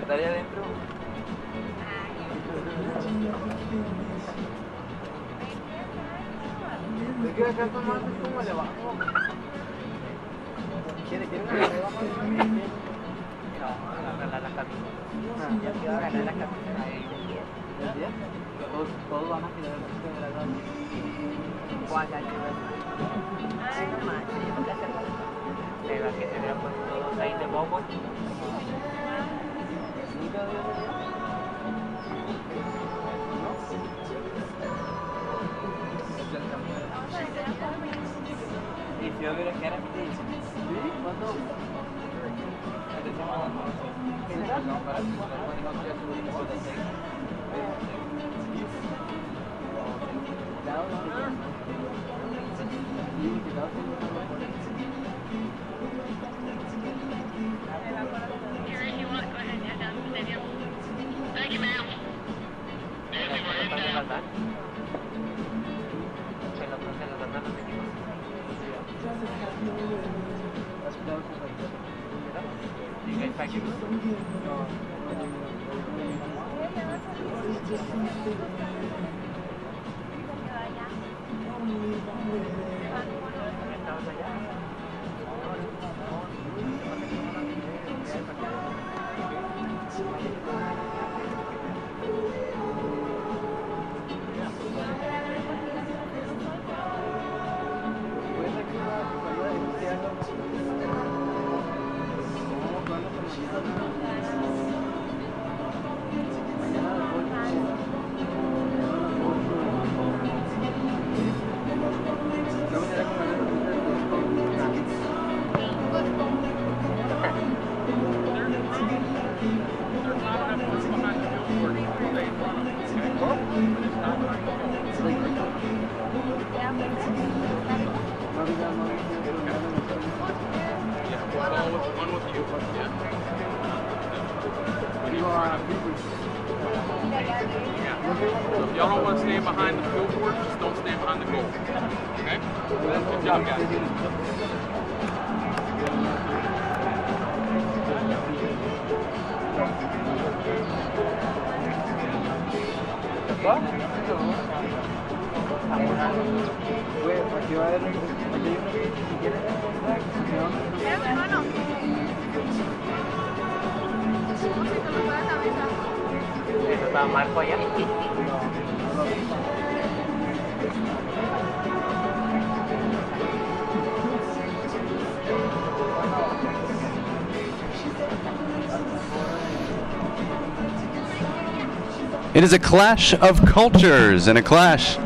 Estaría adentro. Es que acá tomando es como de abajo. ¿Quiere una de abajo? No, agarrar la camisa. Ya quiero agarrar la camisa. ¿El 10? Todos van a quedar en la grande. ¿Cuál ya lleva? Ay, no manches, yo no te hacer nada. Pero que se vean pues todos ahí de bobo. ¿Y si yo hubiera que era? ¿Sí? ¿Cuánto? Thank you, ma'am. If y'all don't want to stand behind the field court, just don't stand behind the goal. Okay? Good job, guys. Aquí va a haber si quieres hermano. ¿Eso está Marco allá? It is a clash of cultures and a clash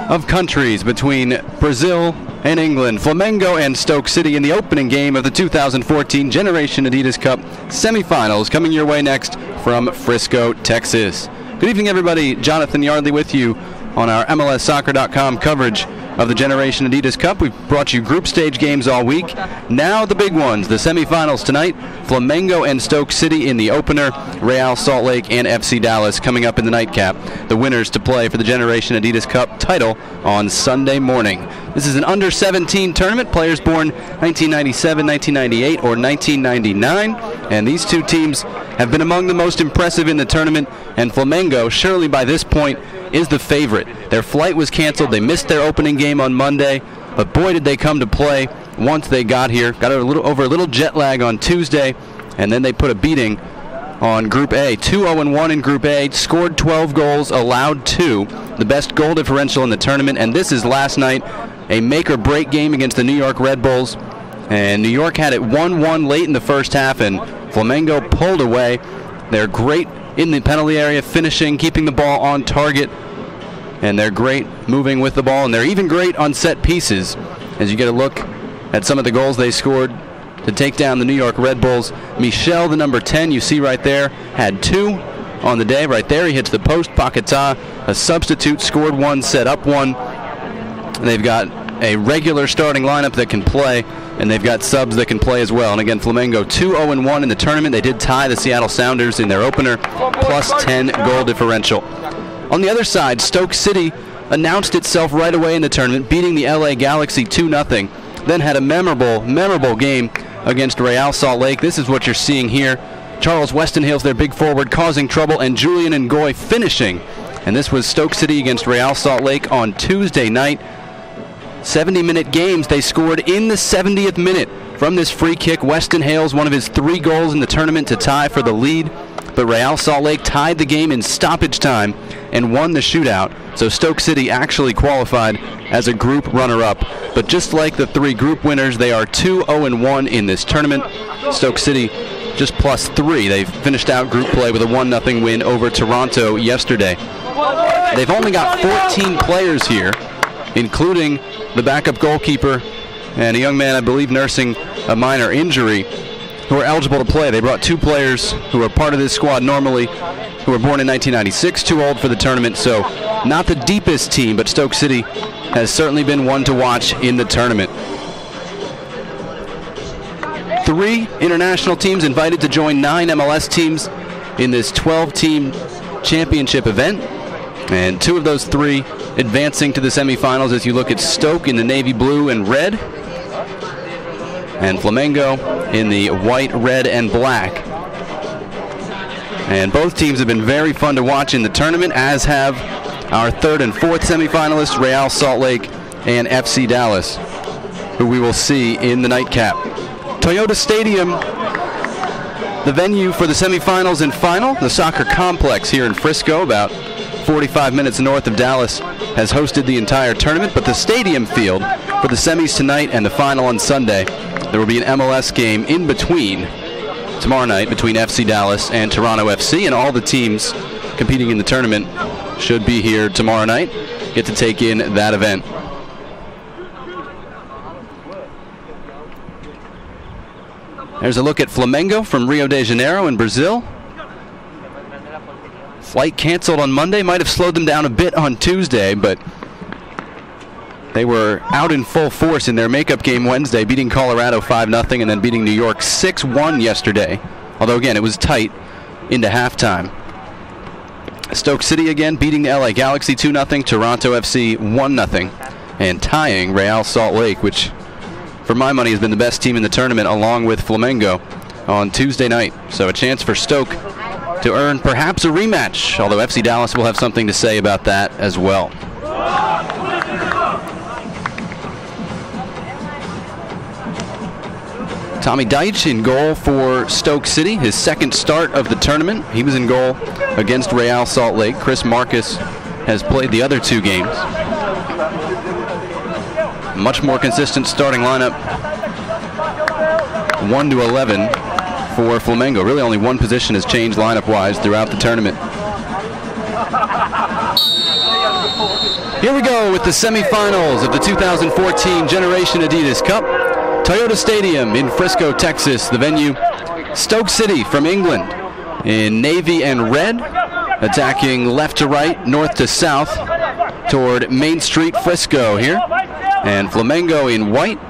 of countries between Brazil and England. Flamengo and Stoke City in the opening game of the 2014 Generation Adidas Cup semifinals coming your way next from Frisco, Texas. Good evening, everybody. Jonathan Yardley with you on our MLSsoccer.com coverage of the Generation Adidas Cup. We've brought you group stage games all week. Now the big ones, the semifinals tonight. Flamengo and Stoke City in the opener. Real Salt Lake and FC Dallas coming up in the nightcap. The winners to play for the Generation Adidas Cup title on Sunday morning. This is an under-17 tournament. Players born 1997, 1998, or 1999. And these two teams have been among the most impressive in the tournament. And Flamengo, surely by this point, is the favorite. Their flight was canceled. They missed their opening game on Monday, but boy did they come to play. once they got here. Got over a little jet lag on Tuesday, and then they put a beating on Group A. 2-0-1 in Group A, scored 12 goals, allowed 2, the best goal differential in the tournament. And this is last night, a make-or-break game against the New York Red Bulls. And New York had it 1-1 late in the first half, and Flamengo pulled away. They're great in the penalty area, finishing, keeping the ball on target. And they're great moving with the ball, and they're even great on set pieces. As you get a look at some of the goals they scored to take down the New York Red Bulls. Michel, the number 10, you see right there, had 2 on the day. Right there, he hits the post. Paquetá, a substitute, scored 1, set up 1. They've got a regular starting lineup that can play, and they've got subs that can play as well. And again, Flamengo 2-0-1 in the tournament. They did tie the Seattle Sounders in their opener, plus 10 goal differential. On the other side, Stoke City announced itself right away in the tournament, beating the LA Galaxy 2-0. Then had a memorable game against Real Salt Lake. This is what you're seeing here. Charles Westenhale's their big forward, causing trouble, and Julian Ngoy finishing. And this was Stoke City against Real Salt Lake on Tuesday night. 70-minute games. They scored in the 70th minute from this free kick. Westenhale's one of his 3 goals in the tournament to tie for the lead. But Real Salt Lake tied the game in stoppage time and won the shootout. So Stoke City actually qualified as a group runner-up. But just like the 3 group winners, they are 2-0-1 in this tournament. Stoke City just plus 3. They finished out group play with a 1-0 win over Toronto yesterday. They've only got 14 players here, including the backup goalkeeper and a young man, I believe, nursing a minor injury, who are eligible to play. They brought 2 players who are part of this squad normally, who were born in 1996, too old for the tournament, so not the deepest team, but Stoke City has certainly been one to watch in the tournament. 3 international teams invited to join 9 MLS teams in this 12-team championship event, and 2 of those 3 advancing to the semifinals as you look at Stoke in the navy blue and red, and Flamengo in the white, red, and black. And both teams have been very fun to watch in the tournament, as have our 3rd and 4th semifinalists, Real Salt Lake and FC Dallas, who we will see in the nightcap. Toyota Stadium, the venue for the semifinals and final. The soccer complex here in Frisco, about 45 minutes north of Dallas, has hosted the entire tournament, but the stadium field for the semis tonight and the final on Sunday, there will be an MLS game in between tomorrow night between FC Dallas and Toronto FC, and all the teams competing in the tournament should be here tomorrow night, get to take in that event. There's a look at Flamengo from Rio de Janeiro in Brazil. Flight canceled on Monday, might have slowed them down a bit on Tuesday, but they were out in full force in their makeup game Wednesday, beating Colorado 5-0 and then beating New York 6-1 yesterday. Although, again, it was tight into halftime. Stoke City again beating the LA Galaxy 2-0, Toronto FC 1-0, and tying Real Salt Lake, which, for my money, has been the best team in the tournament, along with Flamengo on Tuesday night. So a chance for Stoke to earn perhaps a rematch, although FC Dallas will have something to say about that as well. Tommy Deitch in goal for Stoke City, his 2nd start of the tournament. He was in goal against Real Salt Lake. Chris Marcus has played the other 2 games. Much more consistent starting lineup, 1-11 for Flamengo. Really only one position has changed lineup-wise throughout the tournament. Here we go with the semifinals of the 2014 Generation Adidas Cup. Toyota Stadium in Frisco, Texas. The venue, Stoke City from England in navy and red, attacking left to right, north to south toward Main Street, Frisco here. And Flamengo in white,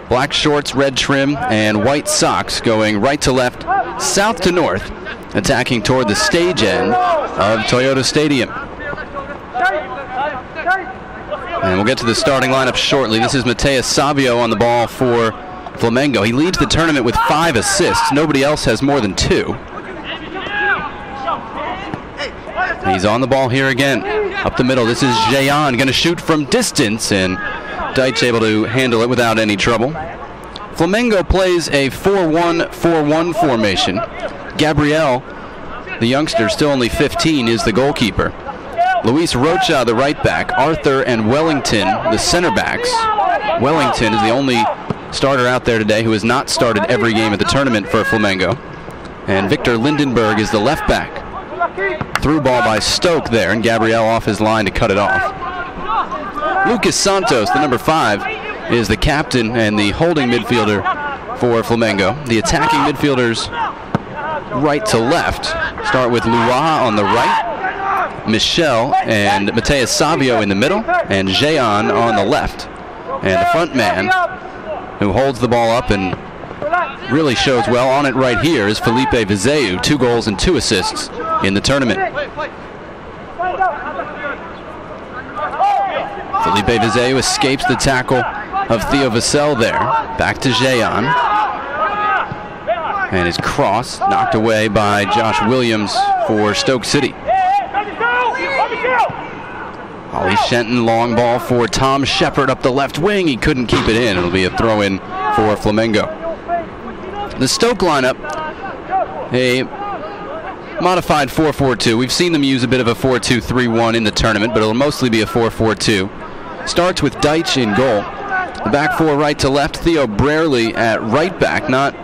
black shorts, red trim, and white socks, going right to left, south to north, attacking toward the stage end of Toyota Stadium. And we'll get to the starting lineup shortly. This is Mateus Savio on the ball for Flamengo. He leads the tournament with 5 assists. Nobody else has more than 2. He's on the ball here again. Up the middle, this is Jean, going to shoot from distance, and Deitch able to handle it without any trouble. Flamengo plays a 4-1-4-1 formation. Gabriel, the youngster, still only 15, is the goalkeeper. Luis Rocha, the right back. Arthur and Wellington, the center backs. Wellington is the only starter out there today who has not started every game at the tournament for Flamengo. And Victor Lindenberg is the left back. Through ball by Stoke there, and Gabriel off his line to cut it off. Lucas Santos, the number 5, is the captain and the holding midfielder for Flamengo. The attacking midfielders, right to left, start with Luaa on the right, Michel and Mateus Savio in the middle, and Jean on the left. And the front man, who holds the ball up and really shows well on it right here, is Felipe Vizeu, 2 goals and 2 assists in the tournament. Felipe Vizeu escapes the tackle of Theo Vassell there. Back to Jean. And his cross knocked away by Josh Williams for Stoke City. Ollie Shenton, long ball for Tom Shepard up the left wing. He couldn't keep it in. It'll be a throw-in for Flamengo. The Stoke lineup, a modified 4-4-2. We've seen them use a bit of a 4-2-3-1 in the tournament, but it'll mostly be a 4-4-2. Starts with Deitch in goal. The back four right to left. Theo Brierley at right back, not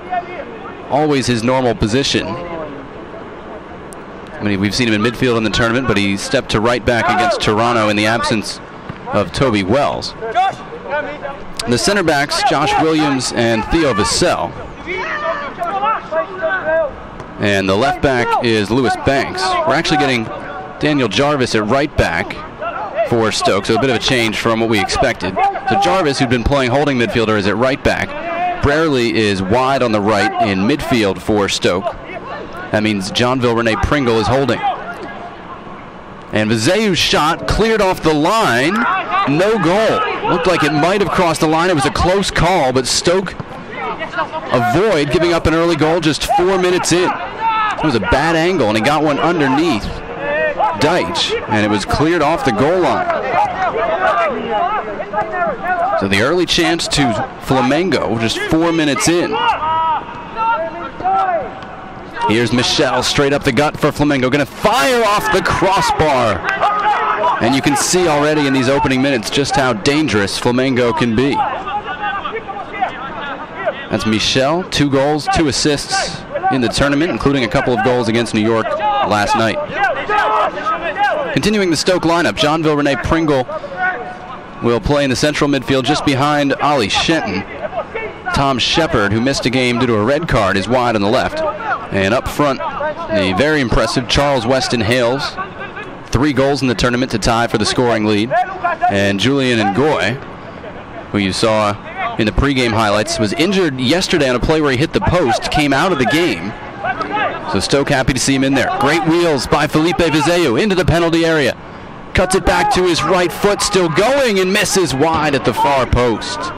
always his normal position. I mean, we've seen him in midfield in the tournament, but he stepped to right back against Toronto in the absence of Toby Wells. The center backs, Josh Williams and Theo Vassell. And the left back is Lewis Banks. We're actually getting Daniel Jarvis at right back for Stoke, so a bit of a change from what we expected. So Jarvis, who'd been playing holding midfielder, is at right back. Brierley is wide on the right in midfield for Stoke. That means Johnville Rene Pringle is holding. And Vizeu's shot cleared off the line. No goal. Looked like it might have crossed the line. It was a close call, but Stoke avoid giving up an early goal just 4 minutes in. It was a bad angle, and he got one underneath Deitch, and it was cleared off the goal line. So the early chance to Flamengo just 4 minutes in. Here's Michel straight up the gut for Flamengo. Going to fire off the crossbar. And you can see already in these opening minutes just how dangerous Flamengo can be. That's Michel, 2 goals, 2 assists in the tournament, including a couple of goals against New York last night. Continuing the Stoke lineup, Johnville Rene Pringle will play in the central midfield just behind Ollie Shenton. Tom Shepard, who missed a game due to a red card, is wide on the left. And up front, the very impressive Charles Weston Hales, 3 goals in the tournament to tie for the scoring lead. And Julian Ngoy, who you saw in the pregame highlights, was injured yesterday on a play where he hit the post, came out of the game. So Stoke happy to see him in there. Great wheels by Felipe Vizeu into the penalty area. Cuts it back to his right foot, still going, and misses wide at the far post.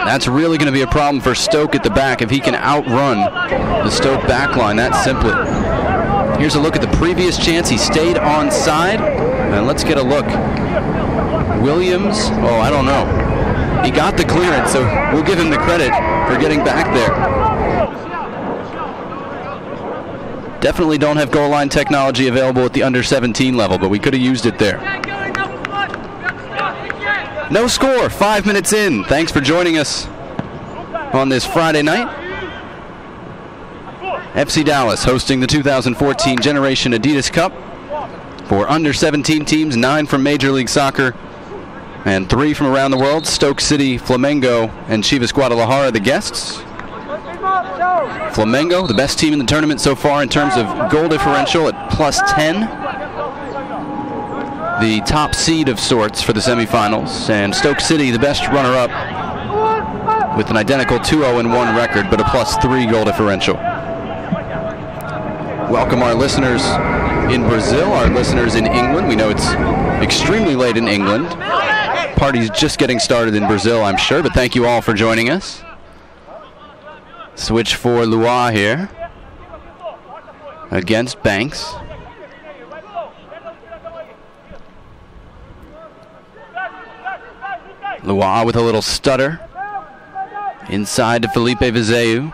That's really going to be a problem for Stoke at the back if he can outrun the Stoke backline that simply. Here's a look at the previous chance. He stayed onside. And let's get a look. Williams, oh, I don't know. He got the clearance, so we'll give him the credit for getting back there. Definitely don't have goal line technology available at the under-17 level, but we could have used it there. No score, 5 minutes in. Thanks for joining us on this Friday night. FC Dallas hosting the 2014 Generation Adidas Cup for under-17 teams, 9 from Major League Soccer and 3 from around the world. Stoke City, Flamengo, and Chivas Guadalajara the guests. Flamengo, the best team in the tournament so far in terms of goal differential at +10. The top seed of sorts for the semifinals, and Stoke City, the best runner-up, with an identical 2-0-1 record, but a +3 goal differential. Welcome our listeners in Brazil, our listeners in England. We know it's extremely late in England. Party's just getting started in Brazil, I'm sure, but thank you all for joining us. Switch for Luaa here against Banks. Luaa with a little stutter. Inside to Felipe Vizeu.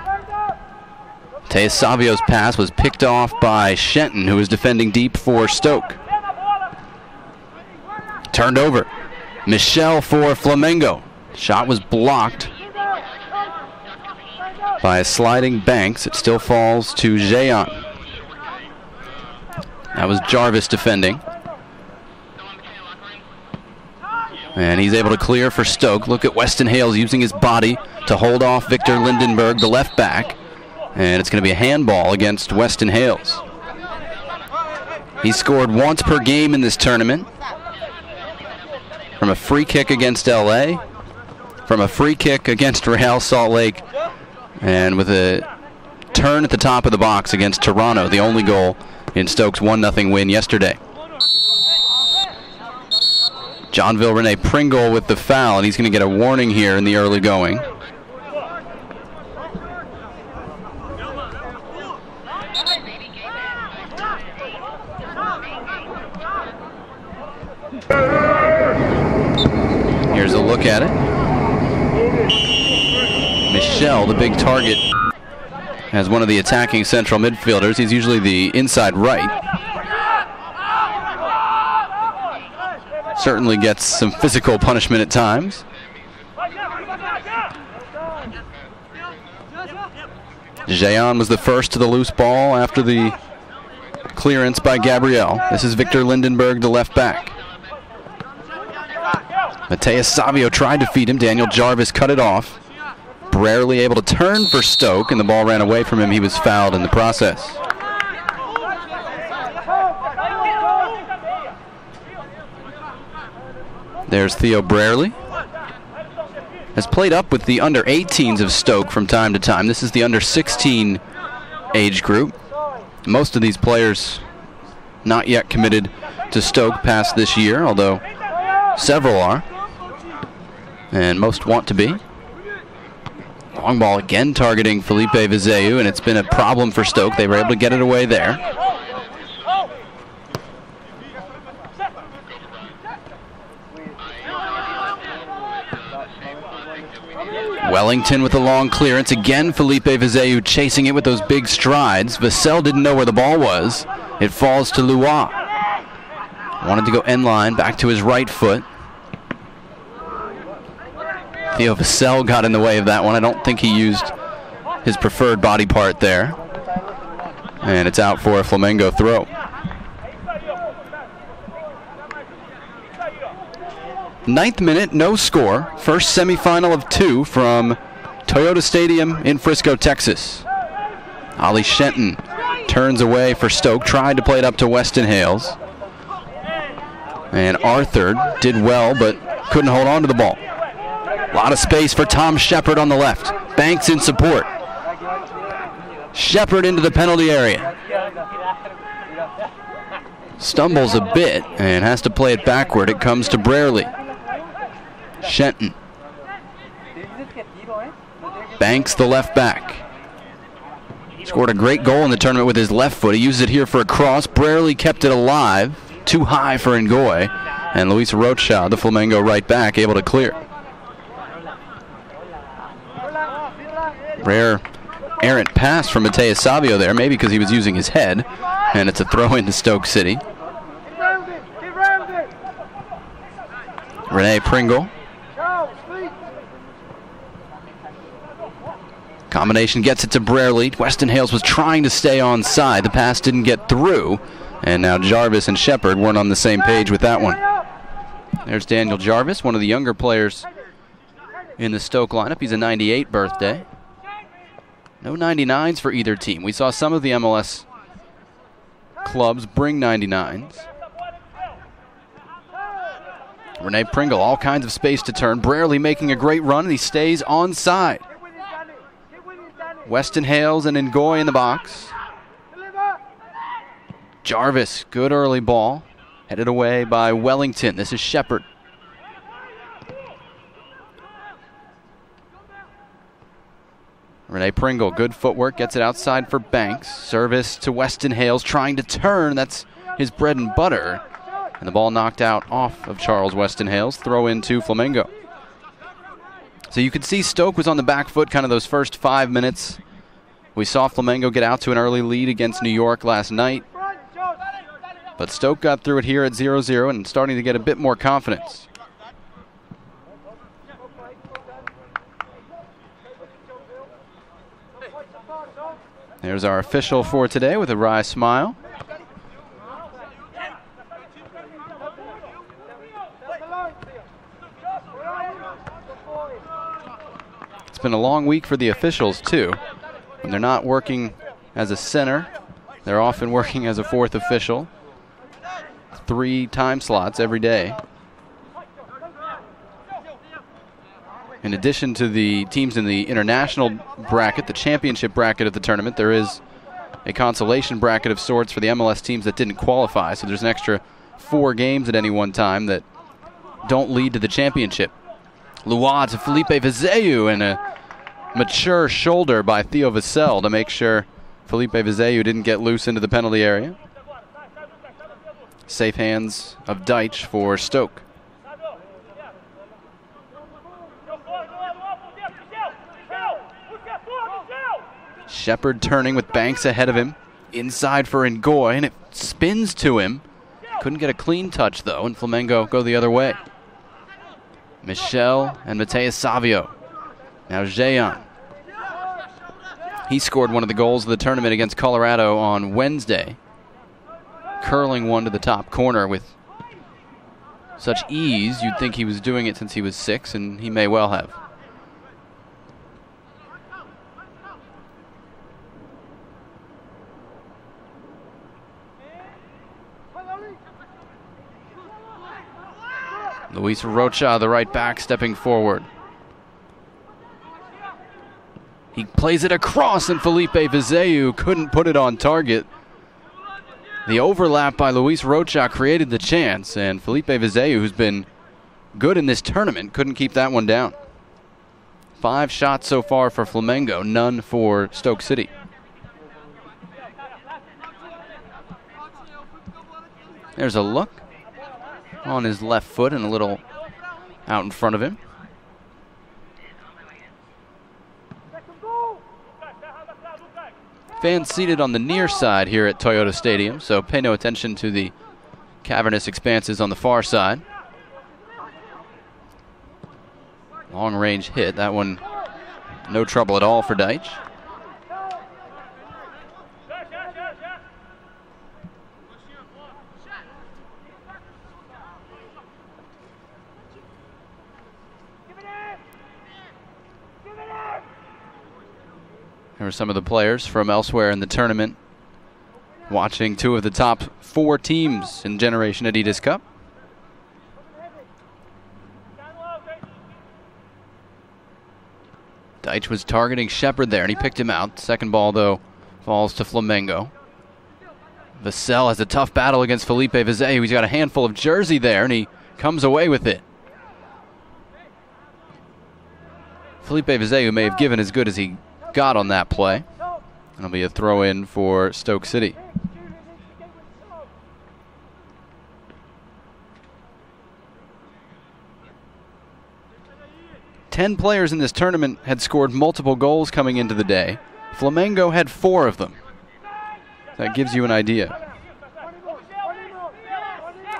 Mateus Savio's pass was picked off by Shenton, who was defending deep for Stoke. Turned over. Michel for Flamengo. Shot was blocked by a sliding Banks. It still falls to Jean. That was Jarvis defending. And he's able to clear for Stoke. Look at Weston Hales using his body to hold off Victor Lindenberg, the left back. And it's going to be a handball against Weston Hales. He's scored once per game in this tournament. From a free kick against LA, from a free kick against Real Salt Lake, and with a turn at the top of the box against Toronto, the only goal in Stoke's 1-0 win yesterday. Johnville Rene Pringle with the foul, and he's going to get a warning here in the early going. Here's a look at it. Michel, the big target, as one of the attacking central midfielders. He's usually the inside right. Certainly gets some physical punishment at times. Jean was the first to the loose ball after the clearance by Gabriel. This is Victor Lindenberg, the left back. Mateus Savio tried to feed him. Daniel Jarvis cut it off. Rarely able to turn for Stoke, and the ball ran away from him. He was fouled in the process. There's Theo Brierley. Has played up with the under-18s of Stoke from time to time. This is the under-16 age group. Most of these players not yet committed to Stoke past this year, although several are, and most want to be. Long ball again targeting Felipe Vizeu, and it's been a problem for Stoke. They were able to get it away there. Wellington with a long clearance. Again, Felipe Vizeu chasing it with those big strides. Vassell didn't know where the ball was. It falls to Lois. Wanted to go end line, back to his right foot. Theo Vassell got in the way of that one. I don't think he used his preferred body part there. And it's out for a Flamengo throw. 9th minute, no score. First semifinal of 2 from Toyota Stadium in Frisco, Texas. Ali Shenton turns away for Stoke, tried to play it up to Weston Hales. And Arthur did well, but couldn't hold on to the ball. A lot of space for Tom Shepard on the left. Banks in support. Shepard into the penalty area. Stumbles a bit and has to play it backward. It comes to Brierley. Shenton. Banks, the left back. Scored a great goal in the tournament with his left foot. He used it here for a cross. Brierley kept it alive. Too high for Ngoy. And Luis Rocha, the Flamengo right back, able to clear. Rare errant pass from Mateus Savio there, maybe because he was using his head. And it's a throw into Stoke City. Rene Pringle. Combination gets it to Brierley. Weston Hales was trying to stay onside. The pass didn't get through. And now Jarvis and Shepard weren't on the same page with that one. There's Daniel Jarvis, one of the younger players in the Stoke lineup. He's a 98 birthday. No 99s for either team. We saw some of the MLS clubs bring 99s. Rene Pringle, all kinds of space to turn. Brierley making a great run, and he stays onside. Weston Hales and Ngoy in the box. Jarvis, good early ball. Headed away by Wellington. This is Shepard. Rene Pringle, good footwork, gets it outside for Banks. Service to Weston Hales, trying to turn. That's his bread and butter. And the ball knocked out off of Charles Weston Hales. Throw in to Flamengo. So you could see Stoke was on the back foot kind of those first 5 minutes. We saw Flamengo get out to an early lead against New York last night. But Stoke got through it here at 0-0 and starting to get a bit more confidence. There's our official for today with a wry smile. It's been a long week for the officials, too. When they're not working as a center, they're often working as a fourth official. 3 time slots every day. In addition to the teams in the international bracket, the championship bracket of the tournament, there is a consolation bracket of sorts for the MLS teams that didn't qualify. So there's an extra 4 games at any one time that don't lead to the championship. Luat to Felipe Vizeu, and a mature shoulder by Theo Vassell to make sure Felipe Vizeu didn't get loose into the penalty area. Safe hands of Deitch for Stoke. Shepard turning with Banks ahead of him. Inside for Ngoy, and it spins to him. Couldn't get a clean touch, though, and Flamengo go the other way. Michel and Mateus Savio. Now Jean. He scored one of the goals of the tournament against Colorado on Wednesday. Curling one to the top corner with such ease. You'd think he was doing it since he was 6, and he may well have. Luis Rocha, the right back, stepping forward. He plays it across, and Felipe Vizeu couldn't put it on target. The overlap by Luis Rocha created the chance, and Felipe Vizeu, who's been good in this tournament, couldn't keep that one down. 5 shots so far for Flamengo, none for Stoke City. There's a look on his left foot and a little out in front of him. Fans seated on the near side here at Toyota Stadium, so pay no attention to the cavernous expanses on the far side. Long range hit, that one no trouble at all for Deitch. There were some of the players from elsewhere in the tournament watching 2 of the top 4 teams in Generation Adidas Cup. Deitch was targeting Shepard there, and he picked him out. Second ball, though, falls to Flamengo. Vassell has a tough battle against Felipe Vizeu. He's got a handful of jersey there, and he comes away with it. Felipe Vizeu may have given as good as he got on that play. It'll be a throw-in for Stoke City. Ten players in this tournament had scored multiple goals coming into the day. Flamengo had 4 of them. That gives you an idea.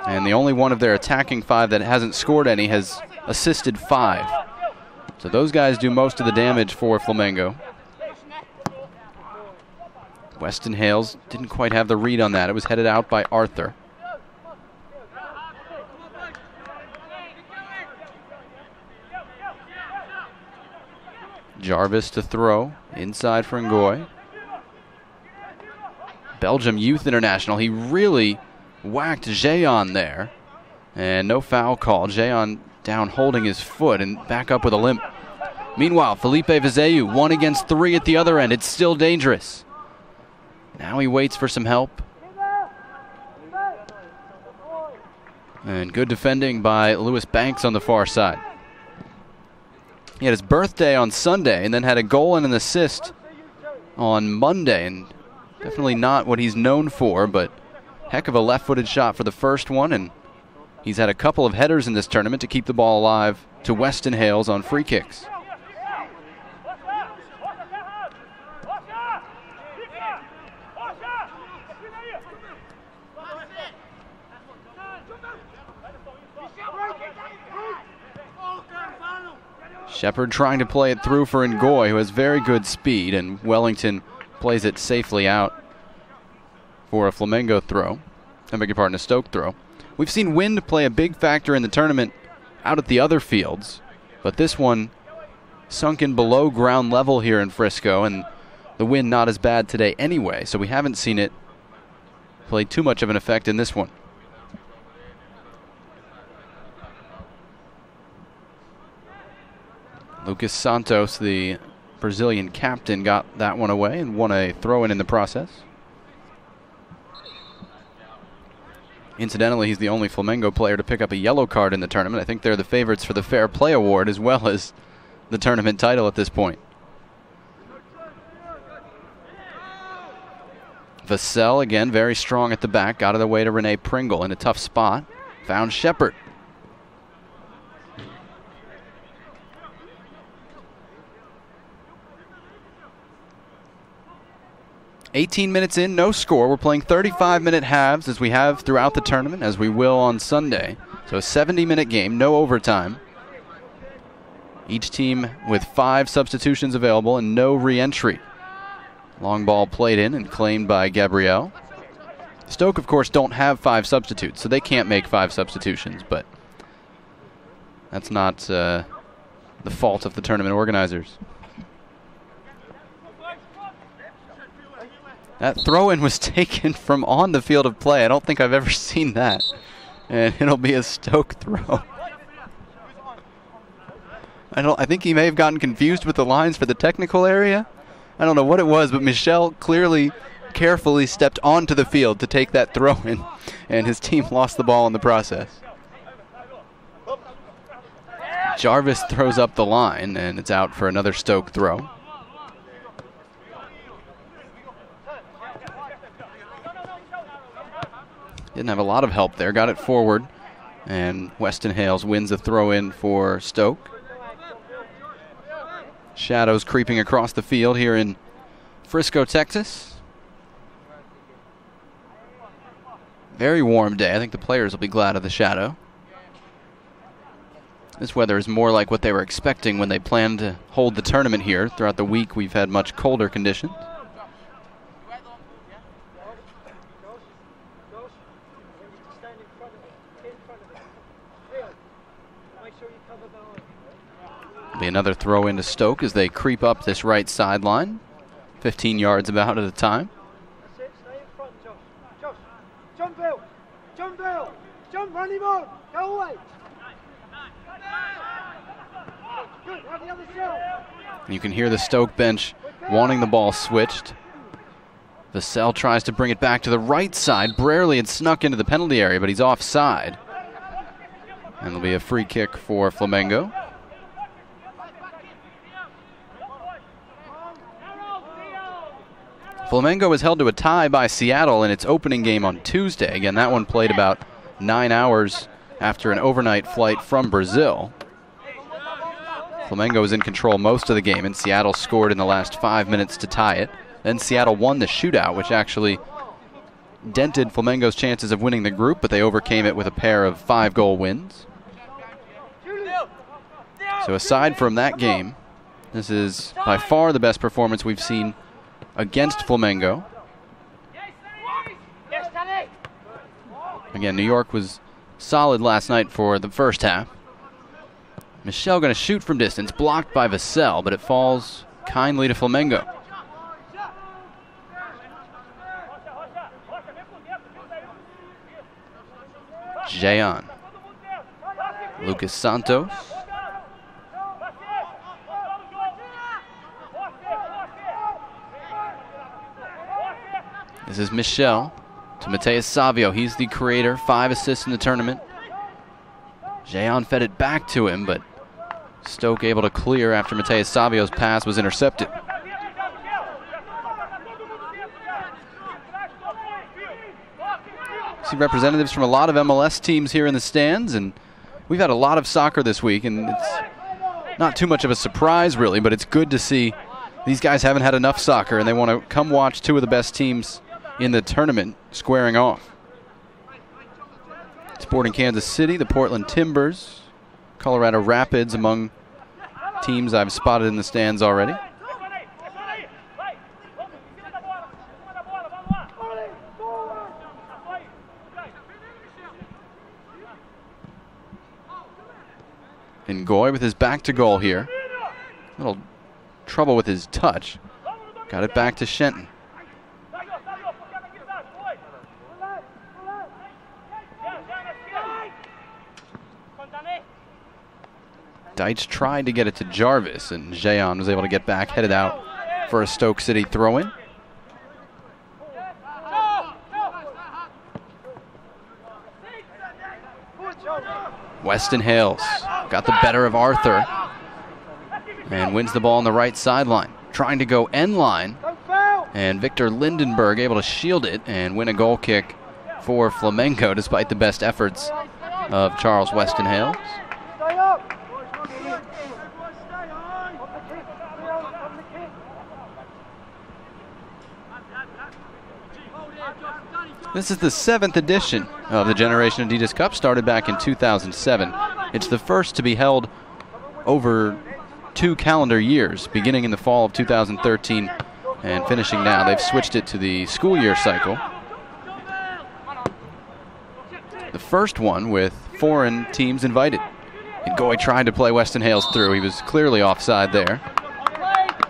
And the only one of their attacking 5 that hasn't scored any has assisted 5. So those guys do most of the damage for Flamengo. Weston Hales didn't quite have the read on that. It was headed out by Arthur. Jarvis to throw. Inside for Ngoy. Belgium Youth International. He really whacked Jean there. And no foul call. Jean down holding his foot and back up with a limp. Meanwhile, Felipe Vizeu, 1 against 3 at the other end. It's still dangerous. Now he waits for some help. And good defending by Lewis Banks on the far side. He had his birthday on Sunday and then had a goal and an assist on Monday. And definitely not what he's known for, but heck of a left-footed shot for the first one. And he's had a couple of headers in this tournament to keep the ball alive to Weston Hales on free kicks. Shepard trying to play it through for Ngoy, who has very good speed, and Wellington plays it safely out for a Flamengo throw. I beg your pardon, a Stoke throw. We've seen wind play a big factor in the tournament out at the other fields, but this one sunk in below ground level here in Frisco, and the wind not as bad today anyway, so we haven't seen it play too much of an effect in this one. Lucas Santos, the Brazilian captain, got that one away and won a throw-in in the process. Incidentally, he's the only Flamengo player to pick up a yellow card in the tournament. I think they're the favorites for the Fair Play Award as well as the tournament title at this point. Vassell, again, very strong at the back. Got it away to Rene Pringle in a tough spot. Found Shepard. "18 minutes in, no score. We're playing 35-minute halves as we have throughout the tournament, as we will on Sunday. So a 70-minute game, no overtime. Each team with 5 substitutions available and no re-entry. Long ball played in and claimed by Gabriel. Stoke, of course, don't have 5 substitutes, so they can't make 5 substitutions, but that's not the fault of the tournament organizers. That throw-in was taken from on the field of play. I don't think I've ever seen that. And it'll be a Stoke throw. I think he may have gotten confused with the lines for the technical area. I don't know what it was, but Michel clearly, carefully stepped onto the field to take that throw-in, and his team lost the ball in the process. Jarvis throws up the line, and it's out for another Stoke throw. Didn't have a lot of help there. Got it forward. And Weston Hales wins the throw-in for Stoke. Shadows creeping across the field here in Frisco, Texas. Very warm day. I think the players will be glad of the shadow. This weather is more like what they were expecting when they planned to hold the tournament here. Throughout the week, we've had much colder conditions. Be another throw into Stoke as they creep up this right sideline. 15 yards about at a time. That's it, stay in front, Josh. Josh, jump Bill. Jump Bill. Jump, run him on. Go away. Good, have the other side. You can hear the Stoke bench wanting the ball switched. Vassell tries to bring it back to the right side. Brarely had snuck into the penalty area, but he's offside. And it'll be a free kick for Flamengo. Flamengo was held to a tie by Seattle in its opening game on Tuesday. Again, that one played about 9 hours after an overnight flight from Brazil. Flamengo was in control most of the game, and Seattle scored in the last 5 minutes to tie it. Then Seattle won the shootout, which actually dented Flamengo's chances of winning the group, but they overcame it with a pair of 5-goal wins. So aside from that game, this is by far the best performance we've seen against Flamengo. Again, New York was solid last night for the first half. Michel going to shoot from distance, blocked by Vassell, but it falls kindly to Flamengo. Jean. Lucas Santos. This is Michel to Mateus Savio. He's the creator, 5 assists in the tournament. Jean fed it back to him, but Stoke able to clear after Mateus Savio's pass was intercepted. See representatives from a lot of MLS teams here in the stands, and we've had a lot of soccer this week, and it's not too much of a surprise really, but it's good to see these guys haven't had enough soccer and they want to come watch 2 of the best teams in the tournament squaring off. Sporting Kansas City, the Portland Timbers, Colorado Rapids among teams I've spotted in the stands already. Ngoy with his back to goal here. A little trouble with his touch. Got it back to Shenton. Deitch tried to get it to Jarvis, and Jehan was able to get back, headed out for a Stoke City throw-in. Weston Hales got the better of Arthur and wins the ball on the right sideline. Trying to go end line, and Victor Lindenberg able to shield it and win a goal kick for Flamengo despite the best efforts of Charles Weston Hales. This is the 7th edition of the Generation Adidas Cup, started back in 2007. It's the first to be held over 2 calendar years, beginning in the fall of 2013 and finishing now. They've switched it to the school year cycle. The first one with foreign teams invited. Ngoy tried to play Weston Hales through. He was clearly offside there.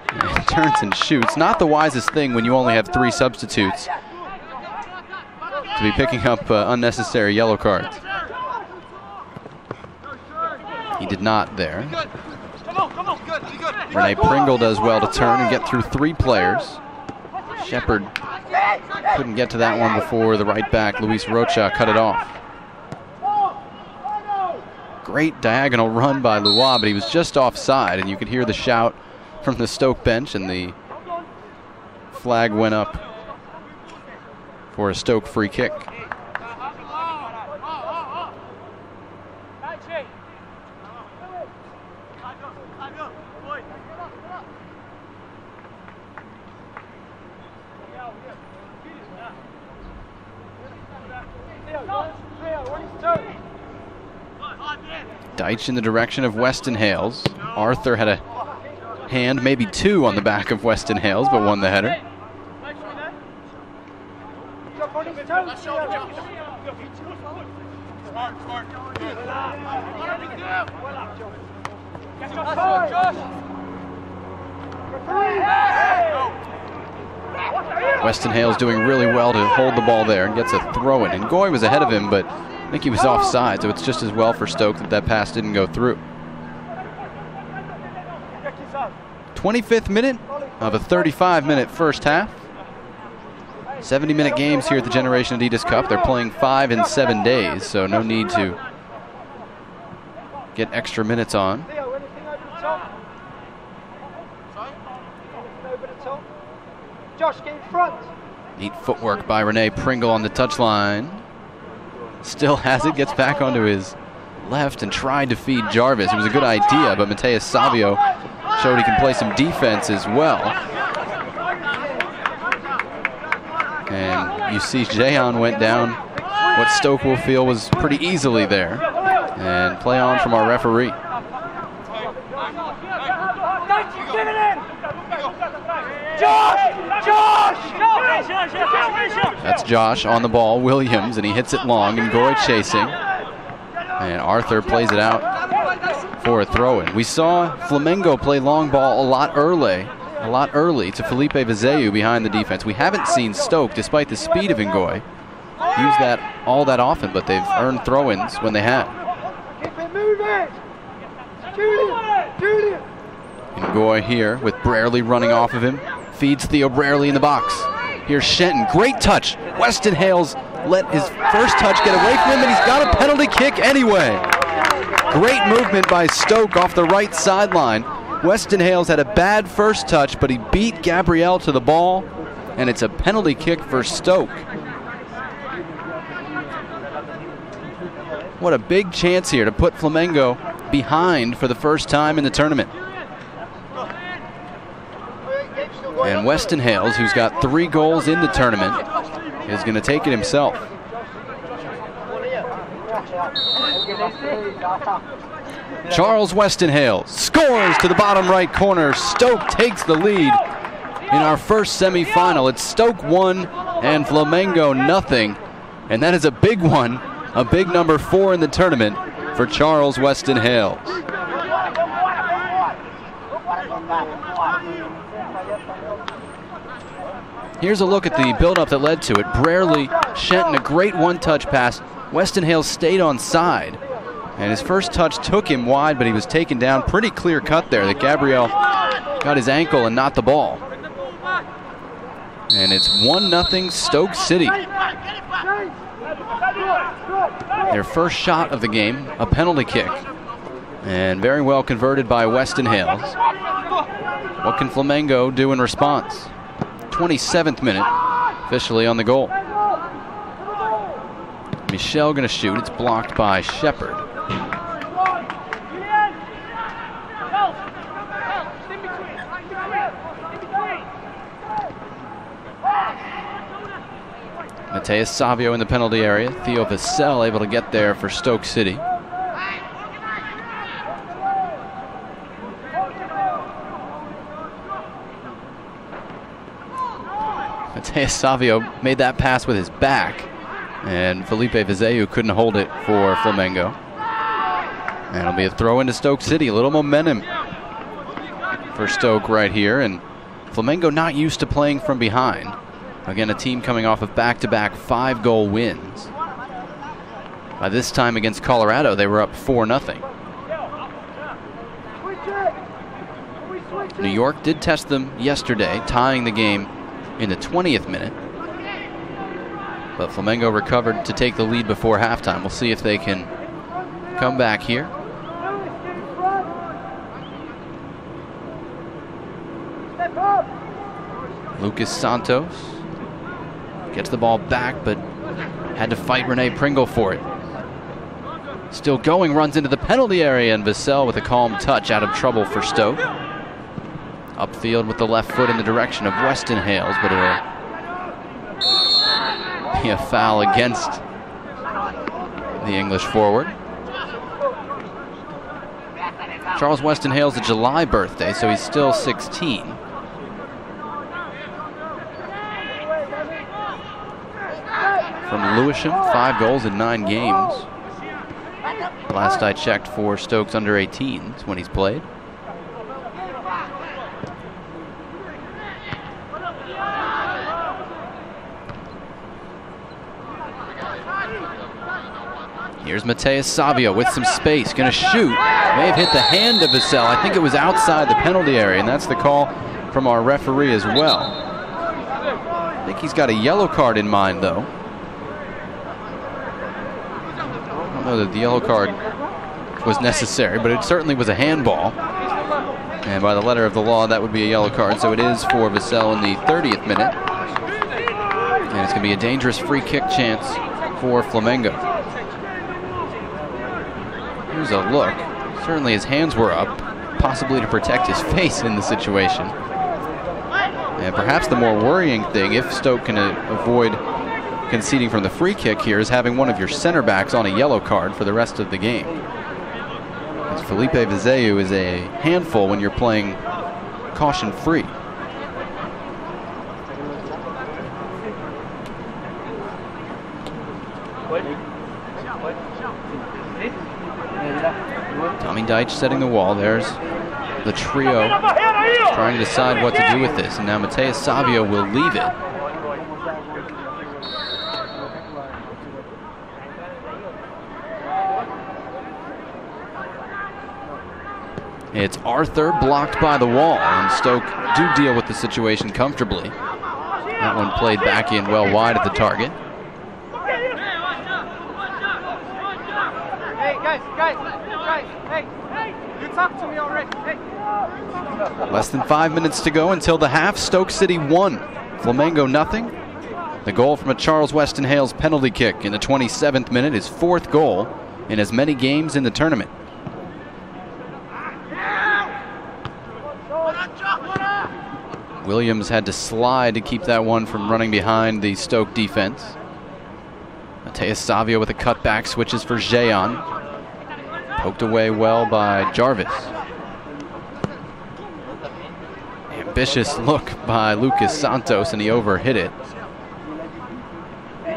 And turns and shoots. Not the wisest thing when you only have 3 substitutes to be picking up unnecessary yellow cards. He did not there. Rene Pringle does well to turn and get through 3 players. Shepard couldn't get to that one before the right back, Luis Rocha, cut it off. Great diagonal run by Lois, but he was just offside, and you could hear the shout from the Stoke bench, and the flag went up for a Stoke free kick. Deitch in the direction of Weston Hales. Arthur had a hand, maybe 2 on the back of Weston Hales, but won the header. Weston Hales doing really well to hold the ball there and gets a throw-in. And Ngoy was ahead of him, but I think he was offside, so it's just as well for Stoke that that pass didn't go through. 25th minute of a 35-minute first half. 70-minute games here at the Generation Adidas Cup. They're playing 5 in 7 days, so no need to get extra minutes on. Josh, get in front. Neat footwork by Rene Pringle on the touchline. Still has it, gets back onto his left and tried to feed Jarvis. It was a good idea, but Mateus Savio showed he can play some defense as well. And you see Jehan went down what Stoke will feel was pretty easily there. And play on from our referee. That's Josh on the ball, Williams, and he hits it long, and Ngoy chasing. And Arthur plays it out for a throw-in. We saw Flamengo play long ball a lot early to Felipe Vizeu behind the defense. We haven't seen Stoke, despite the speed of Ngoy, use that all that often, but they've earned throw-ins when they have. Ngoy here with Brierley running off of him. Feeds Theo Brierley in the box. Here's Shenton. Great touch. Weston Hales let his first touch get away from him, and he's got a penalty kick anyway. Great movement by Stoke off the right sideline. Weston Hales had a bad first touch, but he beat Gabriel to the ball, and it's a penalty kick for Stoke. What a big chance here to put Flamengo behind for the first time in the tournament. And Weston Hales, who's got 3 goals in the tournament, is going to take it himself. Charles Westenhale scores to the bottom right corner. Stoke takes the lead in our first semifinal. It's Stoke 1 and Flamengo nothing. And that is a big one, a big number 4 in the tournament for Charles Westenhale. Here's a look at the build-up that led to it. Brarely, Shenton, a great one-touch pass. Westenhale stayed on side. And his first touch took him wide, but he was taken down. Pretty clear cut there that Gabriel got his ankle and not the ball. And it's 1-0 Stoke City. Their first shot of the game, a penalty kick. And very well converted by Westenhale. What can Flamengo do in response? 27th minute, officially on the goal. Michel going to shoot. It's blocked by Shepard. Mateus Savio in the penalty area. Theo Vassell able to get there for Stoke City. Mateus Savio made that pass with his back, and Felipe Vizeu couldn't hold it for Flamengo. And it'll be a throw into Stoke City. A little momentum for Stoke right here, and Flamengo not used to playing from behind. Again, a team coming off of back-to-back 5-goal wins. By this time against Colorado, they were up 4-0. New York did test them yesterday, tying the game in the 20th minute. But Flamengo recovered to take the lead before halftime. We'll see if they can come back here. Lucas Santos gets the ball back, but had to fight Rene Pringle for it. Still going, runs into the penalty area, and Vassell with a calm touch out of trouble for Stoke. Upfield with the left foot in the direction of Westenhale's, but it'll be a foul against the English forward. Charles Westenhale's a July birthday, so he's still 16. From Lewisham, 5 goals in 9 games. Last I checked for Stoke's under 18s when he's played. Here's Mateus Savio with some space, gonna shoot. May have hit the hand of Vassell. I think it was outside the penalty area, and that's the call from our referee as well. I think he's got a yellow card in mind, though. I don't know that the yellow card was necessary, but it certainly was a handball. And by the letter of the law, that would be a yellow card, so it is for Vassell in the 30th minute. And it's gonna be a dangerous free kick chance for Flamengo. Here's a look. Certainly his hands were up, possibly to protect his face in the situation. And perhaps the more worrying thing, if Stoke can avoid conceding from the free kick here, is having one of your center backs on a yellow card for the rest of the game. As Felipe Vizeu is a handful when you're playing caution-free. Tommy Deitch setting the wall. There's the trio trying to decide what to do with this. And now Mateus Savio will leave it. It's Arthur blocked by the wall, and Stoke do deal with the situation comfortably. That one played back in well wide at the target. Guys, hey, you talked to me already. Hey. Less than 5 minutes to go until the half. Stoke City 1, Flamengo nothing. The goal from a Charles Westenhale's penalty kick in the 27th minute, his 4th goal in as many games in the tournament. Williams had to slide to keep that one from running behind the Stoke defense. Mateus Savio with a cutback, switches for Jean. Poked away well by Jarvis. Ambitious look by Lucas Santos, and he overhit it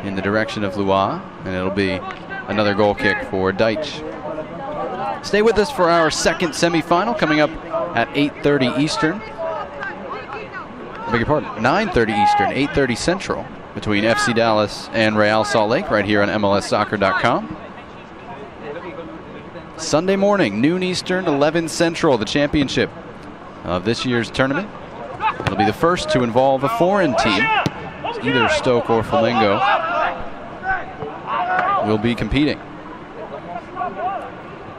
in the direction of Lua, and it'll be another goal kick for Deitch. Stay with us for our second semifinal coming up at 8:30 Eastern. I beg your pardon, 9:30 Eastern, 8:30 Central, between FC Dallas and Real Salt Lake, right here on MLSsoccer.com. Sunday morning, noon Eastern, 11 Central, the championship of this year's tournament. It'll be the first to involve a foreign team. Either Stoke or Flamengo will be competing.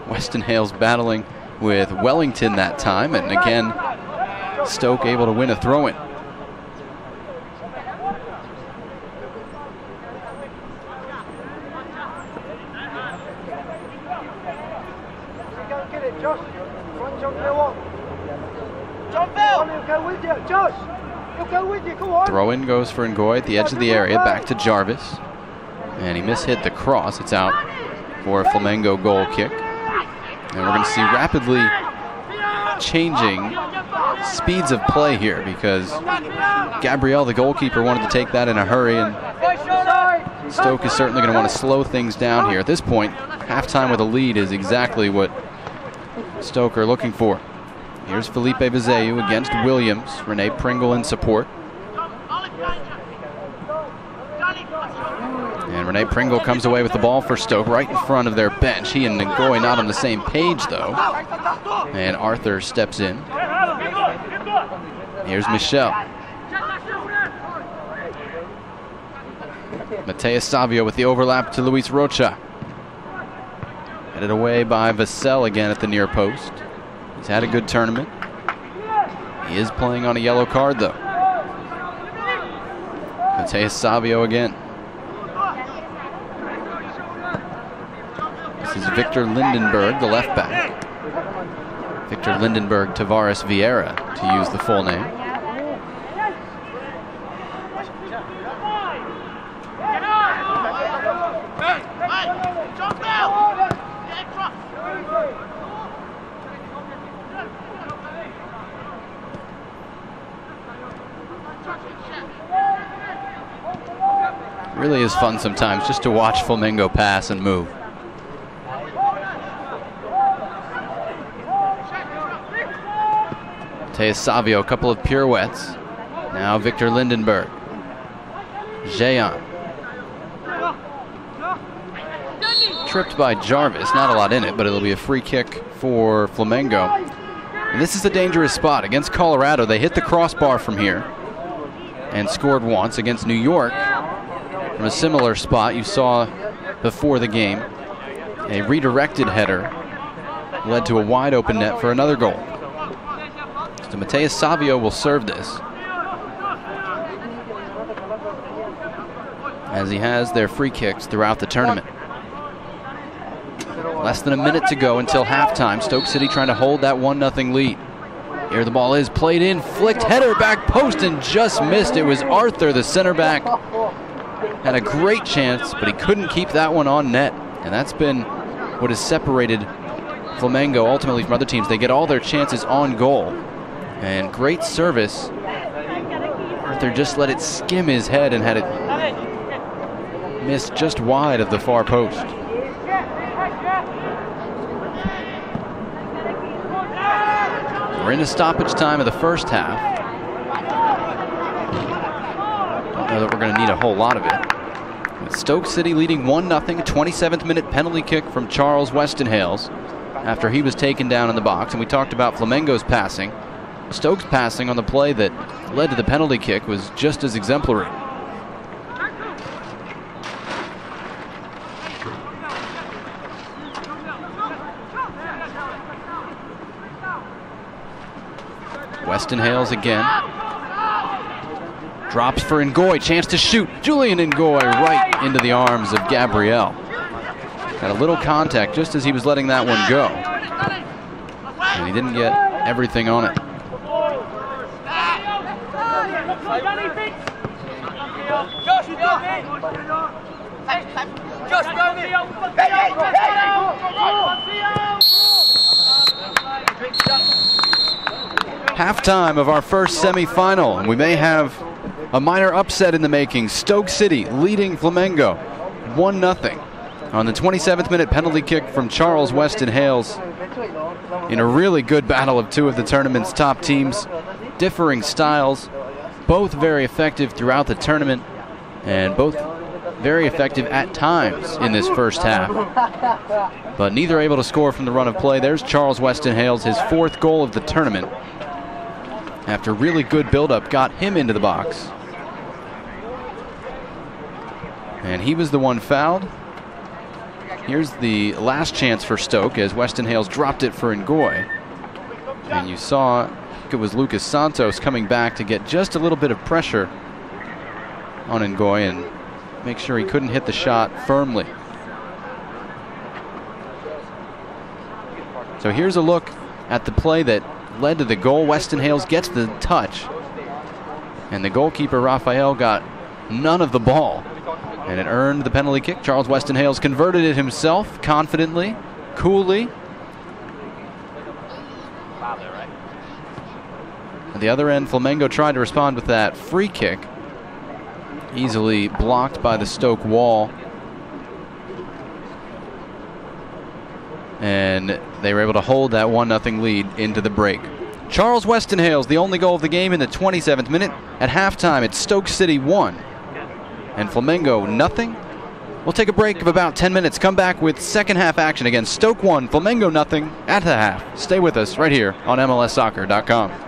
Weston Hales battling with Wellington that time, and again, Stoke able to win a throw-in. Throw-in goes for Ngoy at the edge of the area, back to Jarvis. And he mishit the cross. It's out for a Flamengo goal kick. And we're going to see rapidly changing speeds of play here, because Gabriel, the goalkeeper, wanted to take that in a hurry, and Stoke is certainly going to want to slow things down here. At this point, halftime with a lead is exactly what Stoke are looking for. Here's Felipe Vizeu against Williams. Rene Pringle in support. And Rene Pringle comes away with the ball for Stoke right in front of their bench. He and Ngoy not on the same page, though. And Arthur steps in. Here's Michel. Mateus Savio with the overlap to Luis Rocha. Headed away by Vassell again at the near post. He's had a good tournament. He is playing on a yellow card, though. Mateus Savio again. This is Victor Lindenberg, the left back. Victor Lindenberg Tavares Vieira, to use the full name. Really is fun sometimes just to watch Flamengo pass and move. Mateus Savio, a couple of pirouettes. Now Victor Lindenberg. Jean. Tripped by Jarvis, not a lot in it, but it'll be a free kick for Flamengo. And this is a dangerous spot. Against Colorado, they hit the crossbar from here and scored once. Against New York, from a similar spot you saw before the game, a redirected header led to a wide open net for another goal. So Mateus Savio will serve this, as he has their free kicks throughout the tournament. Less than a minute to go until halftime. Stoke City trying to hold that 1-0 lead. Here the ball is played in, flicked header, back post, and just missed. It was Arthur, the center back. Had a great chance, but he couldn't keep that one on net. And that's been what has separated Flamengo ultimately from other teams. They get all their chances on goal. And great service. Arthur just let it skim his head and had it missed just wide of the far post. We're into stoppage time of the first half. Don't know that we're going to need a whole lot of it. With Stoke City leading 1-0, 27th minute penalty kick from Charles Weston Hales after he was taken down in the box. And we talked about Flamengo's passing. Stoke's passing on the play that led to the penalty kick was just as exemplary. Weston Hales again. Drops for Ngoy, chance to shoot. Julian Ngoy right into the arms of Gabriel. Had a little contact just as he was letting that one go. And he didn't get everything on it. Halftime of our first semi-final, and we may have a minor upset in the making. Stoke City leading Flamengo 1-0 on the 27th minute penalty kick from Charles Weston Hales in a really good battle of two of the tournament's top teams. Differing styles, both very effective throughout the tournament, and both very effective at times in this first half. But neither able to score from the run of play. There's Charles Weston Hales, his fourth goal of the tournament. After really good build-up, got him into the box. And he was the one fouled. Here's the last chance for Stoke as Weston Hales dropped it for Ngoy. And you saw, I think it was Lucas Santos coming back to get just a little bit of pressure on Ngoy and make sure he couldn't hit the shot firmly. So here's a look at the play that led to the goal. Weston Hales gets the touch, and the goalkeeper Raphael got none of the ball, and it earned the penalty kick. Charles Weston Hales converted it himself, confidently, coolly. At the other end, Flamengo tried to respond with that free kick, easily blocked by the Stoke wall. And they were able to hold that 1-0 lead into the break. Charles Weston Hales, the only goal of the game in the 27th minute. At halftime, it's Stoke City 1 and Flamengo 0. We'll take a break of about 10 minutes, come back with second half action against Stoke 1, Flamengo 0 at the half. Stay with us right here on MLSsoccer.com.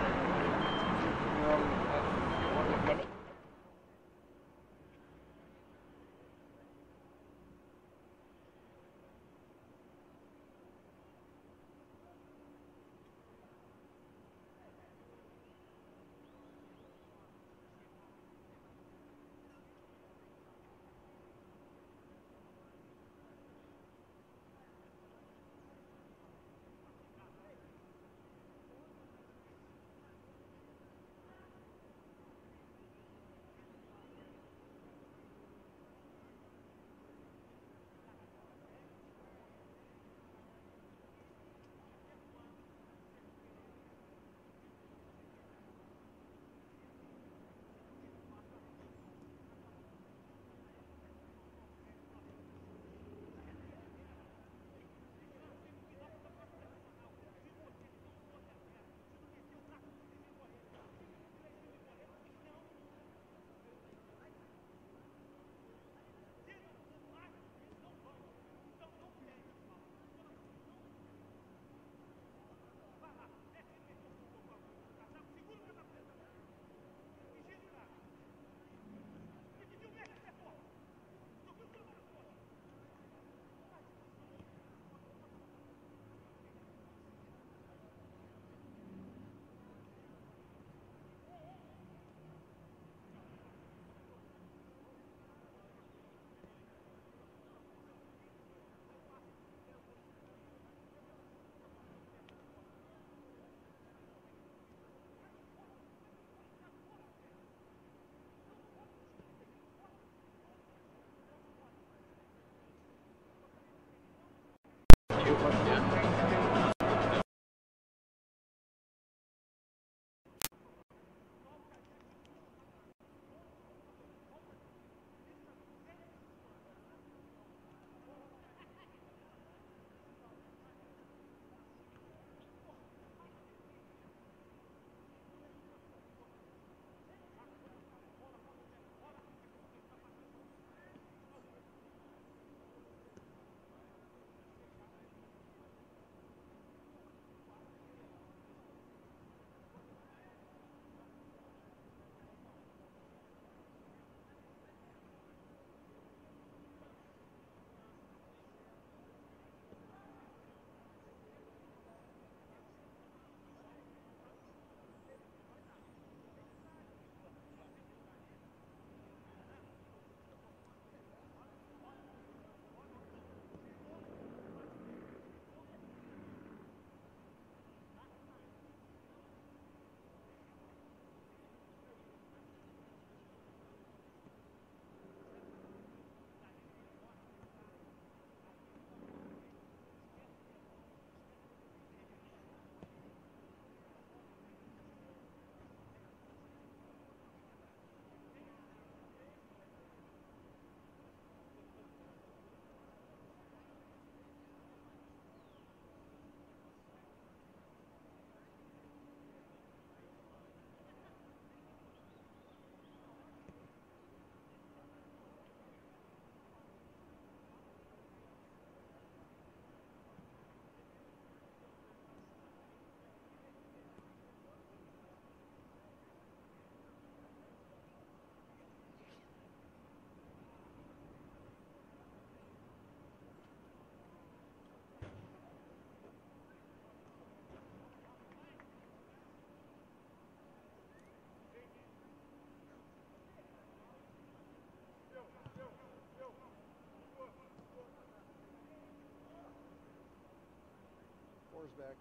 Power's back.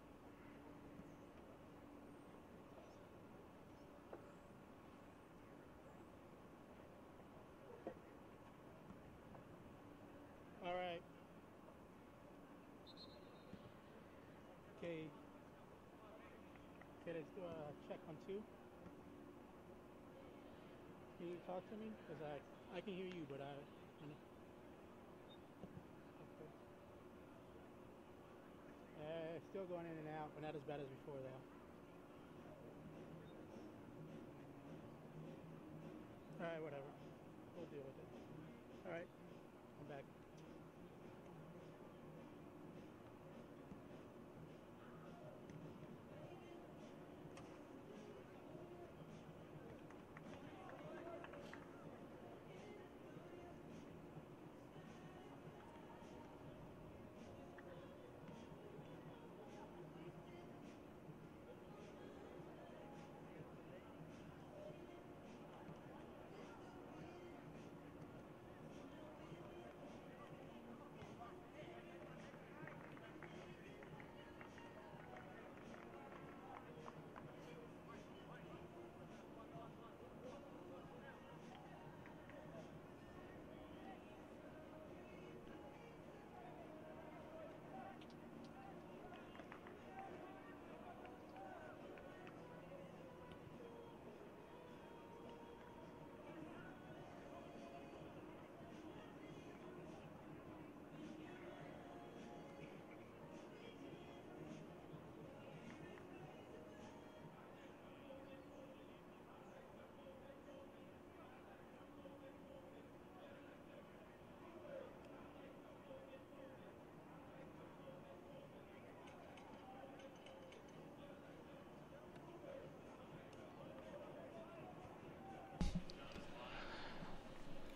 All right. Okay. Okay, let's do a check on 2. Can you talk to me? Because I can hear you, but okay. Still going in and out, but not as bad as before, though. All right, whatever. We'll deal with it. All right, I'm back.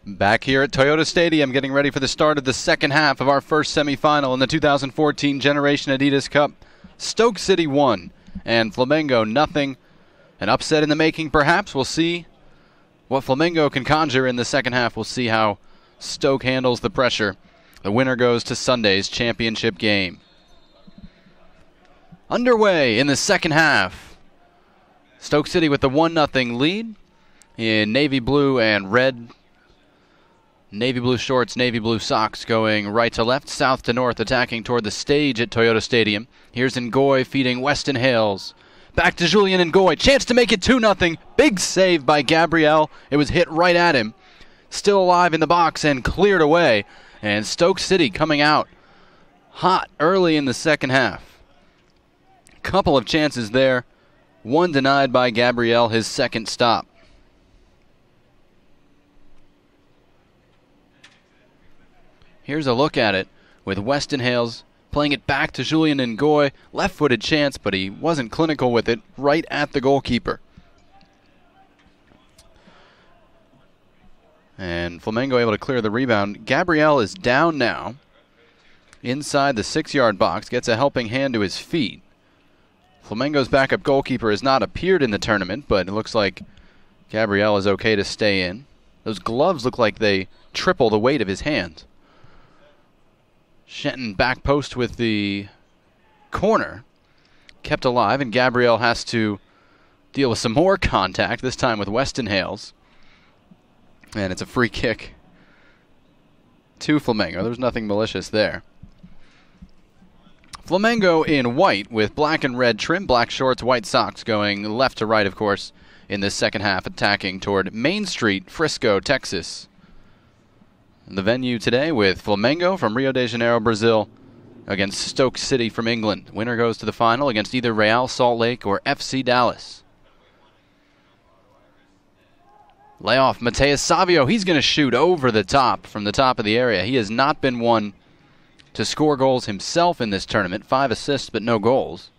Back here at Toyota Stadium, getting ready for the start of the second half of our first semifinal in the 2014 Generation Adidas Cup. Stoke City 1 and Flamengo nothing. An upset in the making, perhaps. We'll see what Flamengo can conjure in the second half. We'll see how Stoke handles the pressure. The winner goes to Sunday's championship game. Underway in the second half. Stoke City with the 1-0 lead in navy blue and red. Navy blue shorts, navy blue socks, going right to left, south to north, attacking toward the stage at Toyota Stadium. Here's Ngoy feeding Weston Hales. Back to Julian Ngoy. Chance to make it 2-0. Big save by Gabriel. It was hit right at him. Still alive in the box and cleared away. And Stoke City coming out hot early in the second half. Couple of chances there. One denied by Gabriel, his second stop. Here's a look at it with Weston Hales playing it back to Julian Ngoy. Left-footed chance, but he wasn't clinical with it, right at the goalkeeper. And Flamengo able to clear the rebound. Gabriel is down now inside the 6-yard box, gets a helping hand to his feet. Flamengo's backup goalkeeper has not appeared in the tournament, but it looks like Gabriel is okay to stay in. Those gloves look like they triple the weight of his hands. Shenton back post with the corner. Kept alive, and Gabriel has to deal with some more contact, this time with Weston Hales. And it's a free kick to Flamengo. There's nothing malicious there. Flamengo in white with black and red trim, black shorts, white socks, going left to right, of course, in this second half, attacking toward Main Street, Frisco, Texas. The venue today with Flamengo from Rio de Janeiro, Brazil, against Stoke City from England. Winner goes to the final against either Real Salt Lake or FC Dallas. Layoff, Mateus Savio. He's going to shoot over the top from the top of the area. He has not been one to score goals himself in this tournament. 5 assists, but no goals.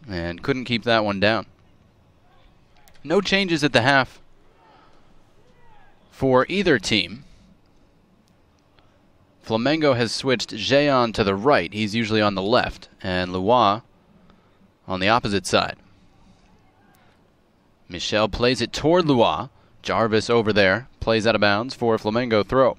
And couldn't keep that one down. No changes at the half for either team. Flamengo has switched Jean to the right. He's usually on the left. And Lois on the opposite side. Michel plays it toward Lois. Jarvis over there plays out of bounds for a Flamengo throw.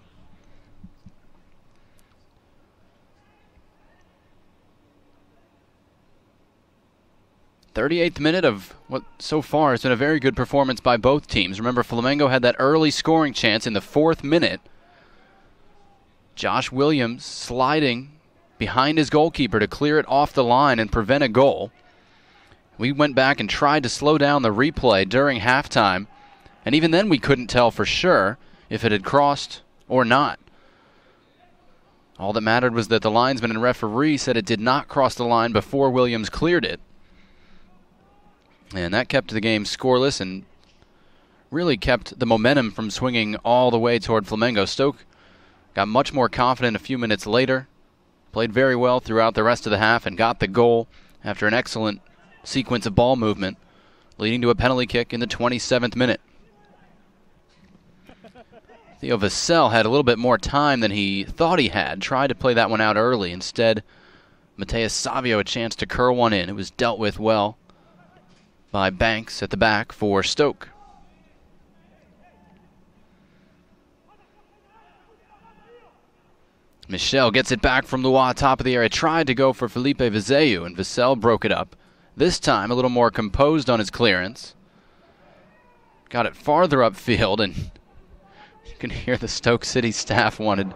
38th minute of what so far has been a very good performance by both teams. Remember, Flamengo had that early scoring chance in the 4th minute. Josh Williams sliding behind his goalkeeper to clear it off the line and prevent a goal. We went back and tried to slow down the replay during halftime, and even then we couldn't tell for sure if it had crossed or not. All that mattered was that the linesman and referee said it did not cross the line before Williams cleared it. And that kept the game scoreless and really kept the momentum from swinging all the way toward Flamengo. Stoke got much more confident a few minutes later, played very well throughout the rest of the half, and got the goal after an excellent sequence of ball movement, leading to a penalty kick in the 27th minute. Theo Vassell had a little bit more time than he thought he had, tried to play that one out early. Instead, Mateus Savio a chance to curl one in. It was dealt with well by Banks at the back for Stoke. Michel gets it back from Lois, top of the area. Tried to go for Felipe Vizeu, and Vassell broke it up. This time, a little more composed on his clearance. Got it farther upfield, and you can hear the Stoke City staff wanted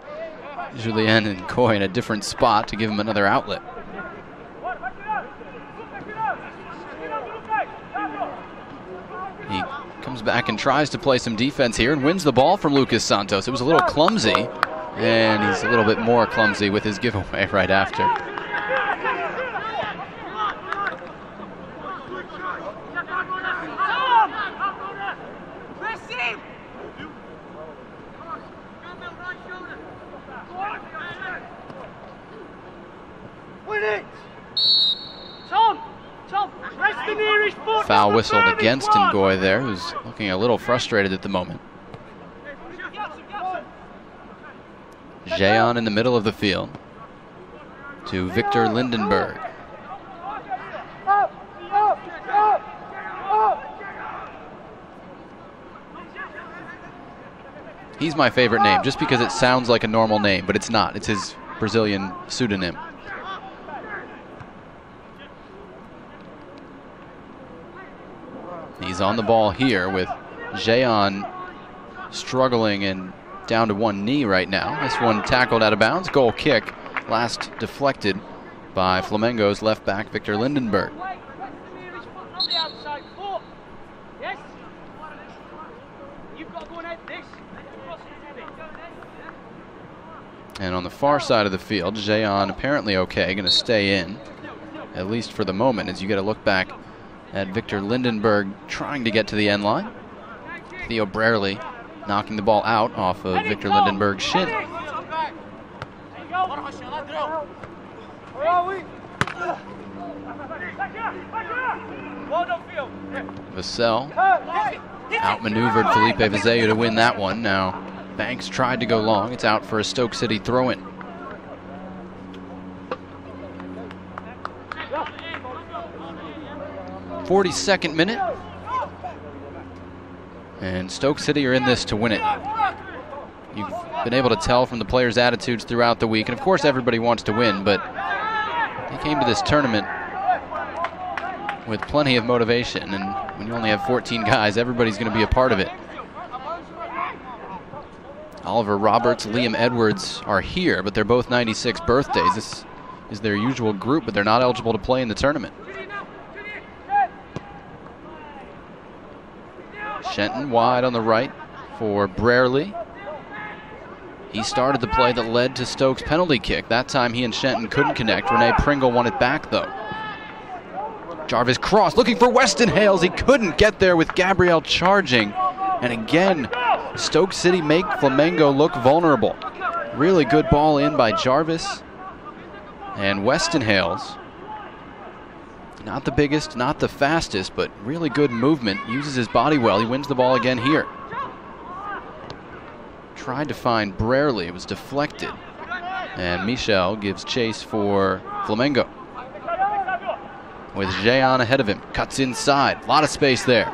Julien and Coy in a different spot to give him another outlet. He comes back and tries to play some defense here and wins the ball from Lucas Santos. It was a little clumsy, and he's a little bit more clumsy with his giveaway right after. Foul whistled against Ngoy there, who's looking a little frustrated at the moment. Jean in the middle of the field to Victor Lindenberg. He's my favorite name just because it sounds like a normal name, but it's not. It's his Brazilian pseudonym. He's on the ball here with Jean struggling and down to one knee right now. This one tackled out of bounds. Goal kick. Last deflected by Flamengo's left back, Victor Lindenberg. And on the far side of the field, Jean apparently okay, going to stay in, at least for the moment, as you get a look back at Victor Lindenberg trying to get to the end line. Theo Brierley knocking the ball out off of Victor Lindenberg's shin. Vassell outmaneuvered Felipe Vizeu to win that one. Now Banks tried to go long. It's out for a Stoke City throw-in. .42nd minute. And Stoke City are in this to win it. You've been able to tell from the players' attitudes throughout the week. And of course everybody wants to win, but they came to this tournament with plenty of motivation. And when you only have 14 guys, everybody's going to be a part of it. Oliver Roberts, Liam Edwards are here, but they're both 96 birthdays. This is their usual group, but they're not eligible to play in the tournament. Shenton wide on the right for Brierley. He started the play that led to Stoke's penalty kick. That time he and Shenton couldn't connect. Rene Pringle won it back though. Jarvis cross looking for Weston Hales. He couldn't get there with Gabriel charging. And again, Stoke City make Flamengo look vulnerable. Really good ball in by Jarvis. And Weston Hales, not the biggest, not the fastest, but really good movement. Uses his body well. He wins the ball again here. Tried to find Brierley. It was deflected. And Michel gives chase for Flamengo. With Jean ahead of him. Cuts inside. A lot of space there.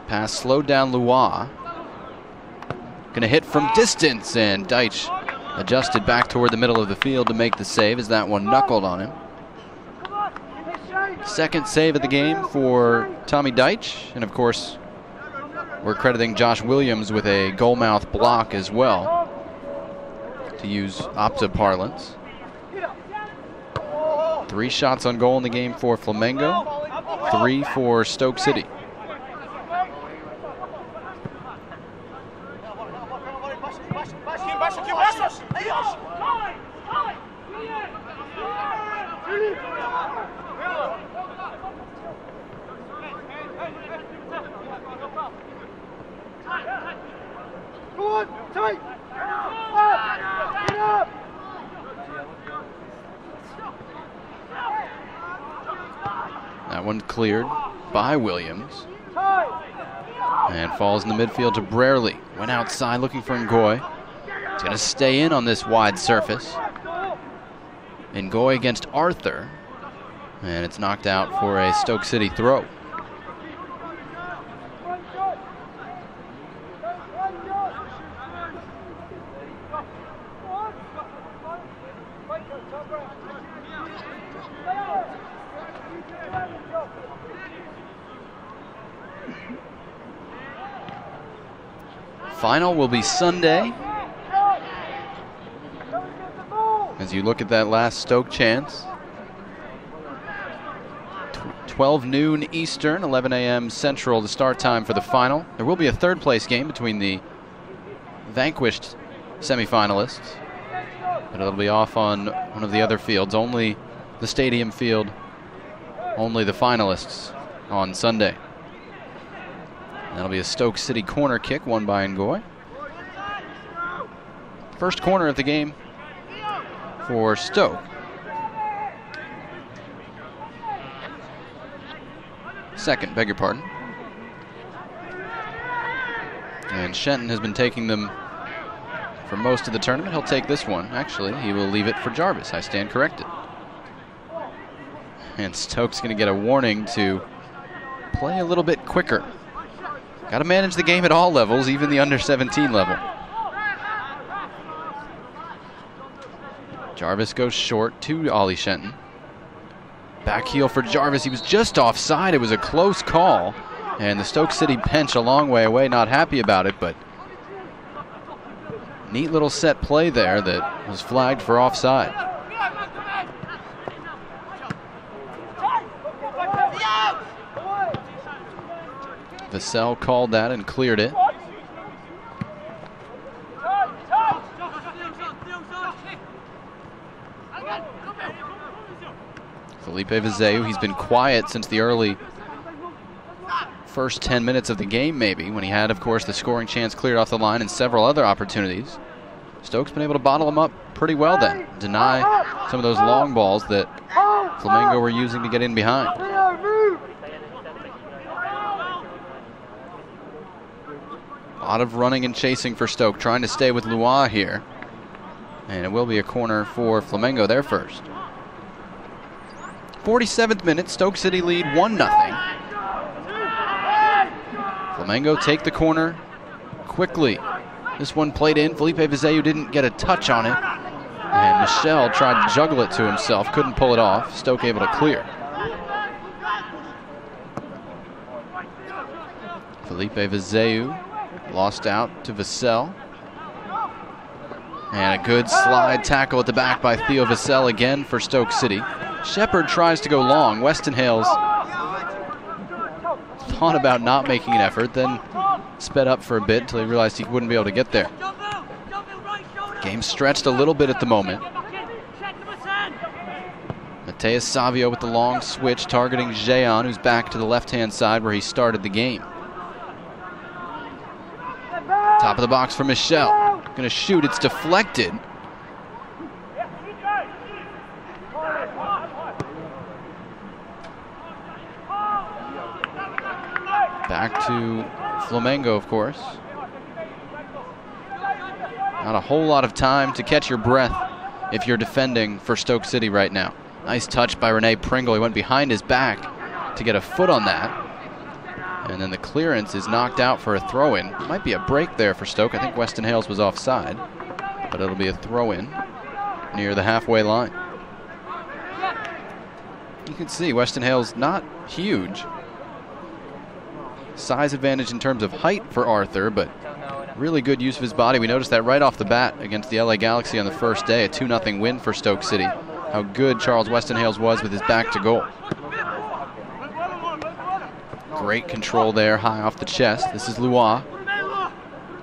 Pass slowed down Lois. Gonna hit from distance, and Deitch adjusted back toward the middle of the field to make the save as that one knuckled on him. Second save of the game for Tommy Deitch. And of course, we're crediting Josh Williams with a goal mouth block as well, to use Opta parlance. 3 shots on goal in the game for Flamengo, 3 for Stoke City. That one cleared by Williams and falls in the midfield to Brierley. Went outside looking for Ngoy. He's going to stay in on this wide surface. Ngoy against Arthur, and it's knocked out for a Stoke City throw. Final will be Sunday. As you look at that last Stoke chance. 12 noon Eastern, 11 a.m. Central, the start time for the final. There will be a third place game between the vanquished semifinalists, but it'll be off on one of the other fields, only the stadium field, only the finalists on Sunday. That'll be a Stoke City corner kick won by Ngoy. First corner of the game for Stoke. Second, beg your pardon. And Shenton has been taking them for most of the tournament. He'll take this one. Actually, he will leave it for Jarvis. I stand corrected. And Stoke's going to get a warning to play a little bit quicker. Got to manage the game at all levels, even the under-17 level. Jarvis goes short to Ollie Shenton. Back heel for Jarvis. He was just offside. It was a close call. And the Stoke City bench a long way away, not happy about it, but neat little set play there that was flagged for offside. Vassell called that and cleared it. Felipe Vizeu, he's been quiet since the early first 10 minutes of the game, maybe, when he had, of course, the scoring chance cleared off the line and several other opportunities. Stokes been able to bottle him up pretty well then, deny some of those long balls that Flamengo were using to get in behind. A lot of running and chasing for Stoke, trying to stay with Lois here. And it will be a corner for Flamengo, their first. 47th minute, Stoke City lead 1-0. Flamengo take the corner quickly. This one played in. Felipe Vizeu didn't get a touch on it. And Michel tried to juggle it to himself, couldn't pull it off. Stoke able to clear. Felipe Vizeu lost out to Vassell. And a good slide tackle at the back by Theo Vassell again for Stoke City. Shepard tries to go long. Weston Hales thought about not making an effort, then sped up for a bit until he realized he wouldn't be able to get there. Game stretched a little bit at the moment. Mateus Savio with the long switch, targeting Jean, who's back to the left-hand side where he started the game. Top of the box for Michel. Going to shoot, it's deflected. Back to Flamengo, of course. Not a whole lot of time to catch your breath if you're defending for Stoke City right now. Nice touch by Rene Pringle. He went behind his back to get a foot on that. And then the clearance is knocked out for a throw-in. Might be a break there for Stoke. I think Weston Hales was offside. But it'll be a throw-in near the halfway line. You can see Weston Hale's not huge. Size advantage in terms of height for Arthur, but really good use of his body. We noticed that right off the bat against the LA Galaxy on the first day, a 2-0 win for Stoke City. How good Charles Weston Hales was with his back to goal. Great control there, high off the chest. This is Lois.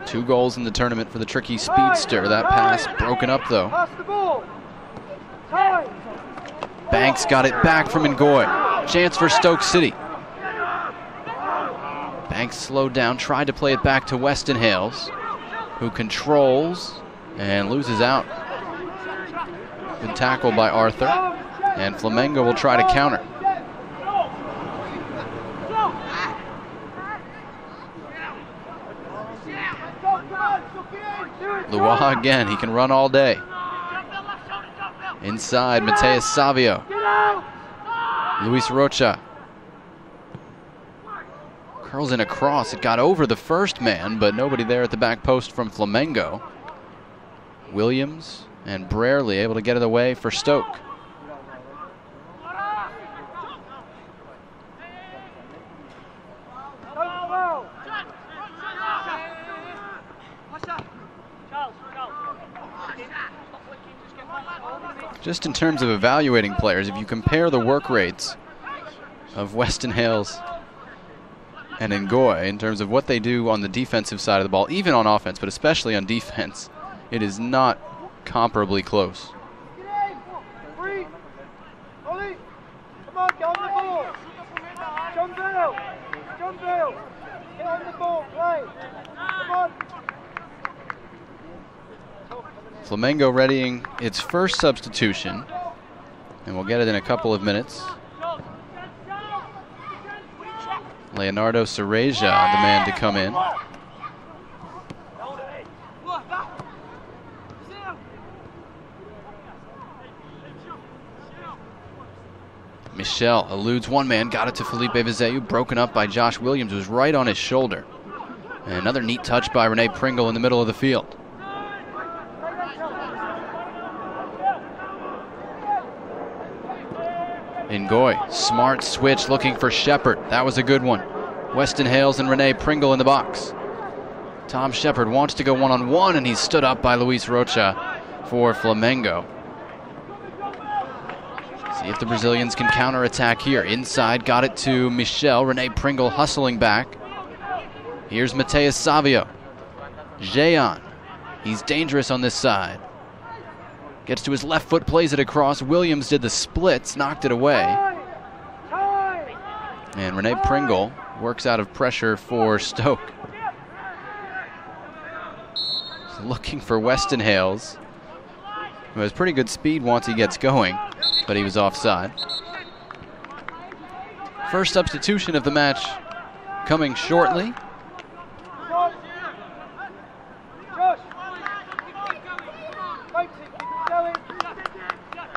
2 goals in the tournament for the tricky speedster. That pass broken up though. Banks got it back from Ngoy. Chance for Stoke City. Banks slowed down, tried to play it back to Weston Hales, who controls and loses out. Good tackle by Arthur, and Flamengo will try to counter. Lois again, he can run all day. Inside, Mateus Savio. Luis Rocha. Curls in a cross. It got over the first man, but nobody there at the back post from Flamengo. Williams and Brarely able to get it away for Stoke. Just in terms of evaluating players, if you compare the work rates of Weston Hales and Ngoy in terms of what they do on the defensive side of the ball, even on offense, but especially on defense, it is not comparably close. Flamengo readying its first substitution, and we'll get it in a couple of minutes. Leonardo Cereja, the man to come in. Michel eludes one man, got it to Felipe Vizeu, broken up by Josh Williams, who was right on his shoulder. And another neat touch by Rene Pringle in the middle of the field. Ngoy, smart switch looking for Shepard. That was a good one. Weston Hales and Rene Pringle in the box. Tom Shepard wants to go one-on-one, and he's stood up by Luis Rocha for Flamengo. See if the Brazilians can counterattack here. Inside, got it to Michel. Rene Pringle hustling back. Here's Mateus Savio. Jean, he's dangerous on this side. Gets to his left foot, plays it across. Williams did the splits, knocked it away. And Rene Pringle works out of pressure for Stoke. Looking for Weston Hales, who has pretty good speed once he gets going, but he was offside. First substitution of the match coming shortly.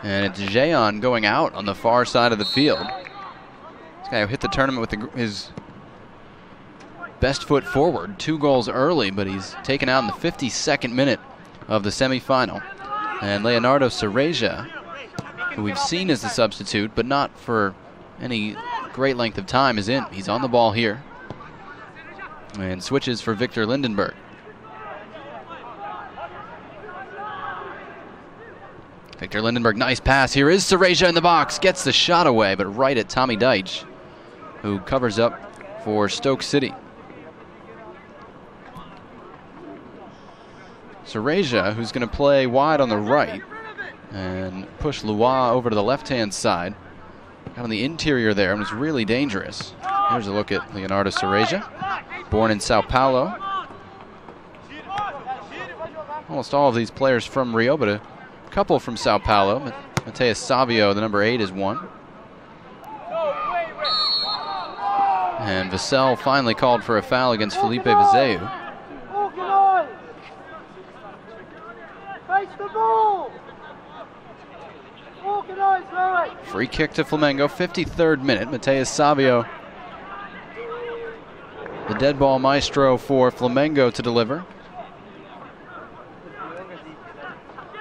And it's Jean going out on the far side of the field. This guy who hit the tournament with his best foot forward. 2 goals early, but he's taken out in the 52nd minute of the semifinal. And Leonardo Cereja, who we've seen as the substitute, but not for any great length of time, is in. He's on the ball here. And switches for Victor Lindenberg. Victor Lindenberg, nice pass. Here is Cereja in the box. Gets the shot away, but right at Tommy Deitch, who covers up for Stoke City. Cereja, who's going to play wide on the right and push Lois over to the left-hand side. Got on the interior there and was really dangerous. Here's a look at Leonardo Cereja, born in Sao Paulo. Almost all of these players from Rio, but a couple from Sao Paulo. Mateus Savio, the number 8, is one. And Vassell finally called for a foul against Felipe Vizeu. Free kick to Flamengo, 53rd minute. Mateus Savio, the dead ball maestro for Flamengo to deliver.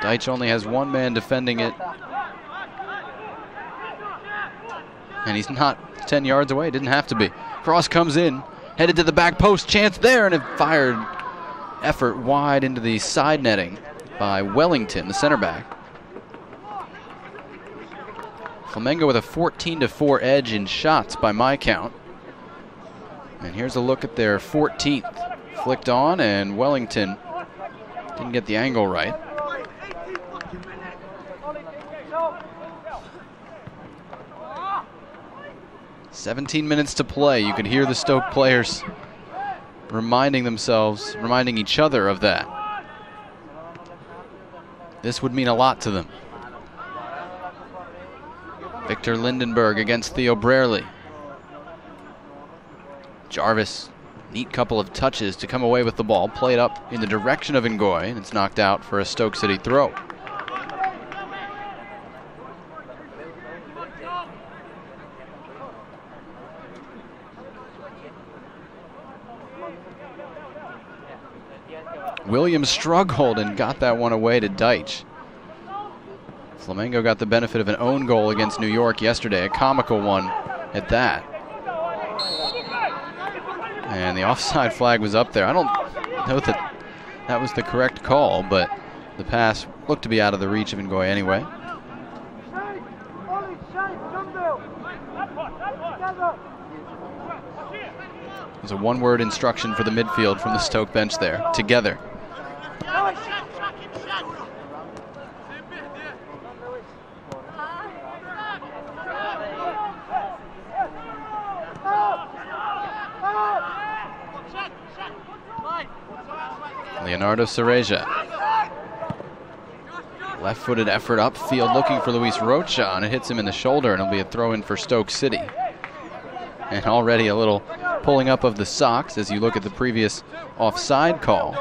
Deitch only has one man defending it. And he's not 10 yards away. Didn't have to be. Cross comes in. Headed to the back post. Chance there. And a fired effort wide into the side netting by Wellington, the center back. Flamengo with a 14-4 edge in shots by my count. And here's a look at their 14th. Flicked on, and Wellington didn't get the angle right. "17 minutes to play." You could hear the Stoke players reminding each other of that. This would mean a lot to them. Victor Lindenberg against Theo Brerley. Jarvis, neat couple of touches to come away with the ball. Played up in the direction of Ngoy, and it's knocked out for a Stoke City throw. Williams struggled and got that one away to Deitch. Flamengo got the benefit of an own goal against New York yesterday, a comical one at that. And the offside flag was up there. I don't know that that was the correct call, but the pass looked to be out of the reach of Ngoy anyway. It was a one-word instruction for the midfield from the Stoke bench there. Together. Leonardo Cereja. Left-footed effort upfield looking for Luis Rocha, and it hits him in the shoulder, and it'll be a throw-in for Stoke City. And already a little pulling up of the socks as you look at the previous offside call.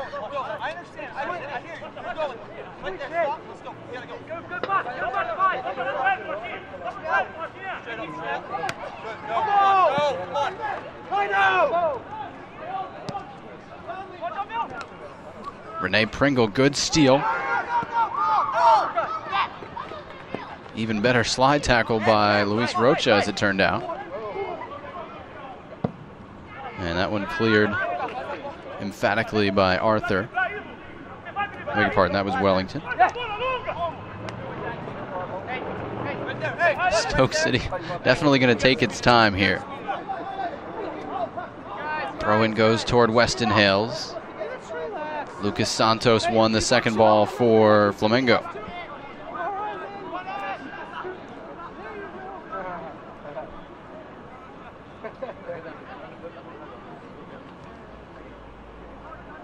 Rene Pringle, good steal. Even better slide tackle by Luis Rocha, as it turned out. And that one cleared emphatically by Arthur. I beg your pardon, that was Wellington. Stoke City definitely going to take its time here. Throw-in goes toward Weston Hales. Lucas Santos won the second ball for Flamengo.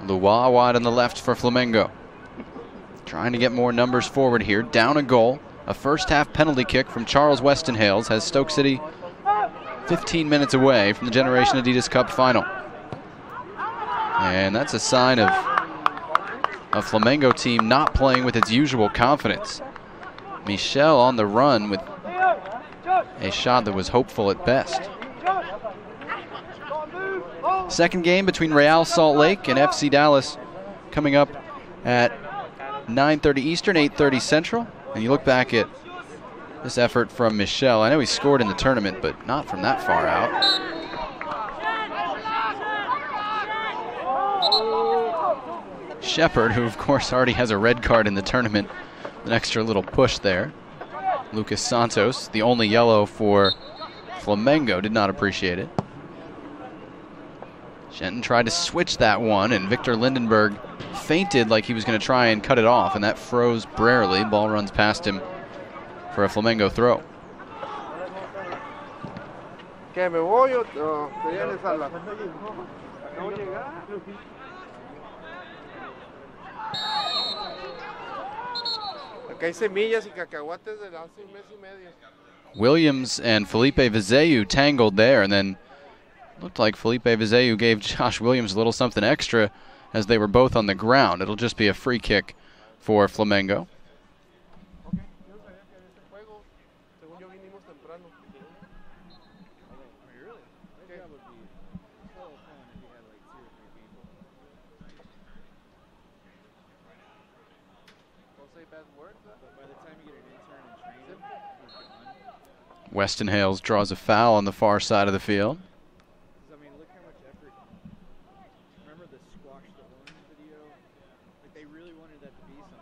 Lua wide on the left for Flamengo. Trying to get more numbers forward here. Down a goal. A first half penalty kick from Charles Weston Hales has Stoke City 15 minutes away from the Generation Adidas Cup final. And that's a sign of a Flamengo team not playing with its usual confidence. Michel on the run with a shot that was hopeful at best. Second game between Real Salt Lake and FC Dallas coming up at 9:30 Eastern, 8:30 Central. And you look back at this effort from Michel. I know he scored in the tournament, but not from that far out. Shepard, who of course already has a red card in the tournament, an extra little push there. Lucas Santos, the only yellow for Flamengo, did not appreciate it. Shenton tried to switch that one, and Victor Lindenberg feinted like he was going to try and cut it off, and that froze Brerley. Ball runs past him for a Flamengo throw. Williams and Felipe Vizeu tangled there, and then looked like Felipe Vizeu gave Josh Williams a little something extra as they were both on the ground. It'll just be a free kick for Flamengo. Weston Hales draws a foul on the far side of the field. I mean, look how much effort. Remember the squash the orange video? Like, they really wanted that to be something.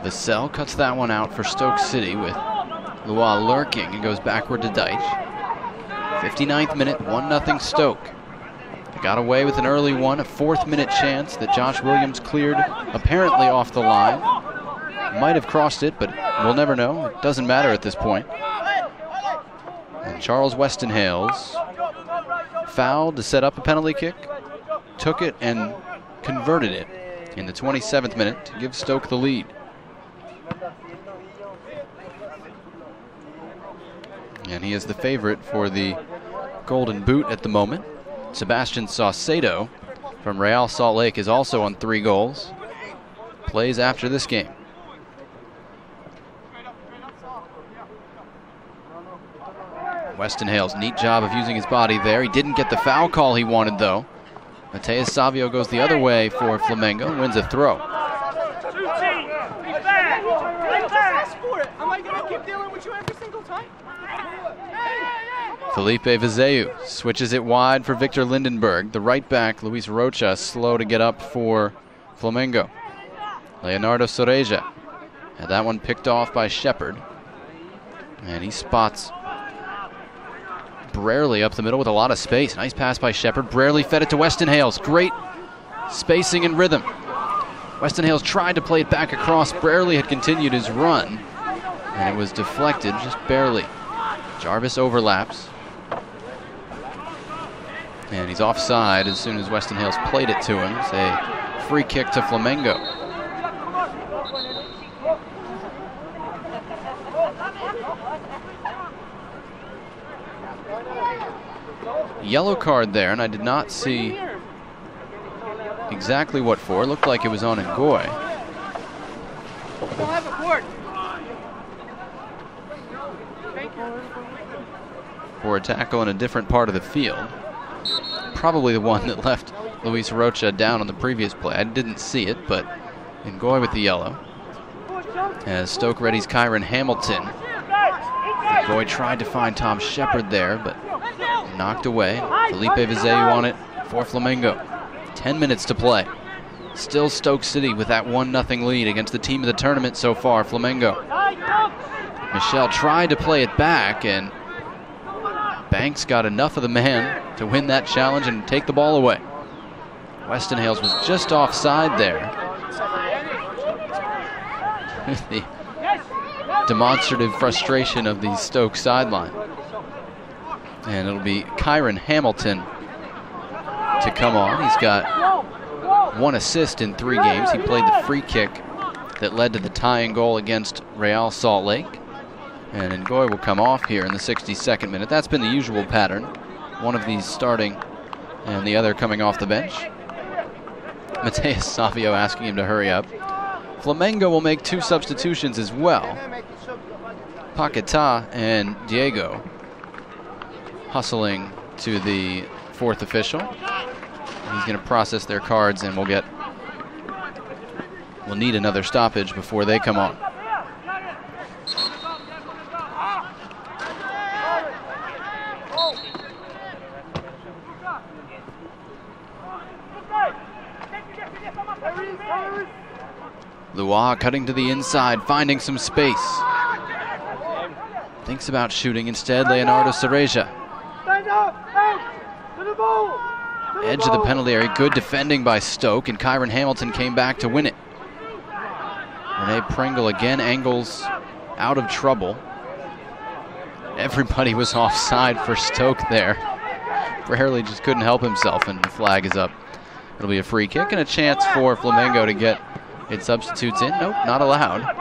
Vassell cuts that one out for Stoke City with Lois lurking and goes backward to Deitch. 59th minute, 1-0 Stoke. They got away with an early one, a 4th-minute chance that Josh Williams cleared apparently off the line. Might have crossed it, but we'll never know. It doesn't matter at this point. And Charles Weston Hales fouled to set up a penalty kick, took it and converted it in the 27th minute to give Stoke the lead. And he is the favorite for the Golden Boot at the moment. Sebastian Saucedo from Real Salt Lake is also on 3 goals. Plays after this game. Weston Hales, neat job of using his body there. He didn't get the foul call he wanted, though. Mateus Savio goes the other way for Flamengo, wins a throw. Am I going to keep dealing with you every single time? Felipe Vizeu switches it wide for Victor Lindenberg. The right back, Luis Rocha, slow to get up for Flamengo. Leonardo Soreja had that one picked off by Shepard. And he spots Brarely up the middle with a lot of space. Nice pass by Shepard. Brarely fed it to Weston Hales. Great spacing and rhythm. Weston Hales tried to play it back across. Brarely had continued his run, and it was deflected just barely. Jarvis overlaps. And he's offside as soon as Weston Hales played it to him. It's a free kick to Flamengo. Yellow card there, and I did not see exactly what for. It looked like it was on Ngoy. Don't have a court. For a tackle in a different part of the field. Probably the one that left Luis Rocha down on the previous play. I didn't see it, but Ngoy with the yellow. As Stoke readies Kyron Hamilton. Ngoy tried to find Tom Shepard there, but knocked away. Felipe Vizeu on it for Flamengo. 10 minutes to play. Still Stoke City with that 1-0 lead against the team of the tournament so far, Flamengo. Michel tried to play it back, and Banks got enough of the man to win that challenge and take the ball away. Weston Hales was just offside there. The demonstrative frustration of the Stoke sideline. And it'll be Kyron Hamilton to come on. He's got 1 assist in 3 games. He played the free kick that led to the tying goal against Real Salt Lake. And Ngoy will come off here in the 62nd minute. That's been the usual pattern. One of these starting and the other coming off the bench. Mateus Savio asking him to hurry up. Flamengo will make 2 substitutions as well. Paquetá and Diego hustling to the 4th official. He's going to process their cards, and we'll need another stoppage before they come on. Lois cutting to the inside, finding some space. Thinks about shooting instead. Leonardo Soreja. Edge of the penalty area. Good defending by Stoke, and Kyron Hamilton came back to win it. Rene Pringle again angles out of trouble. Everybody was offside for Stoke there. Brarely just couldn't help himself, and the flag is up. It'll be a free kick and a chance for Flamengo to get its substitutes in. Nope, not allowed. I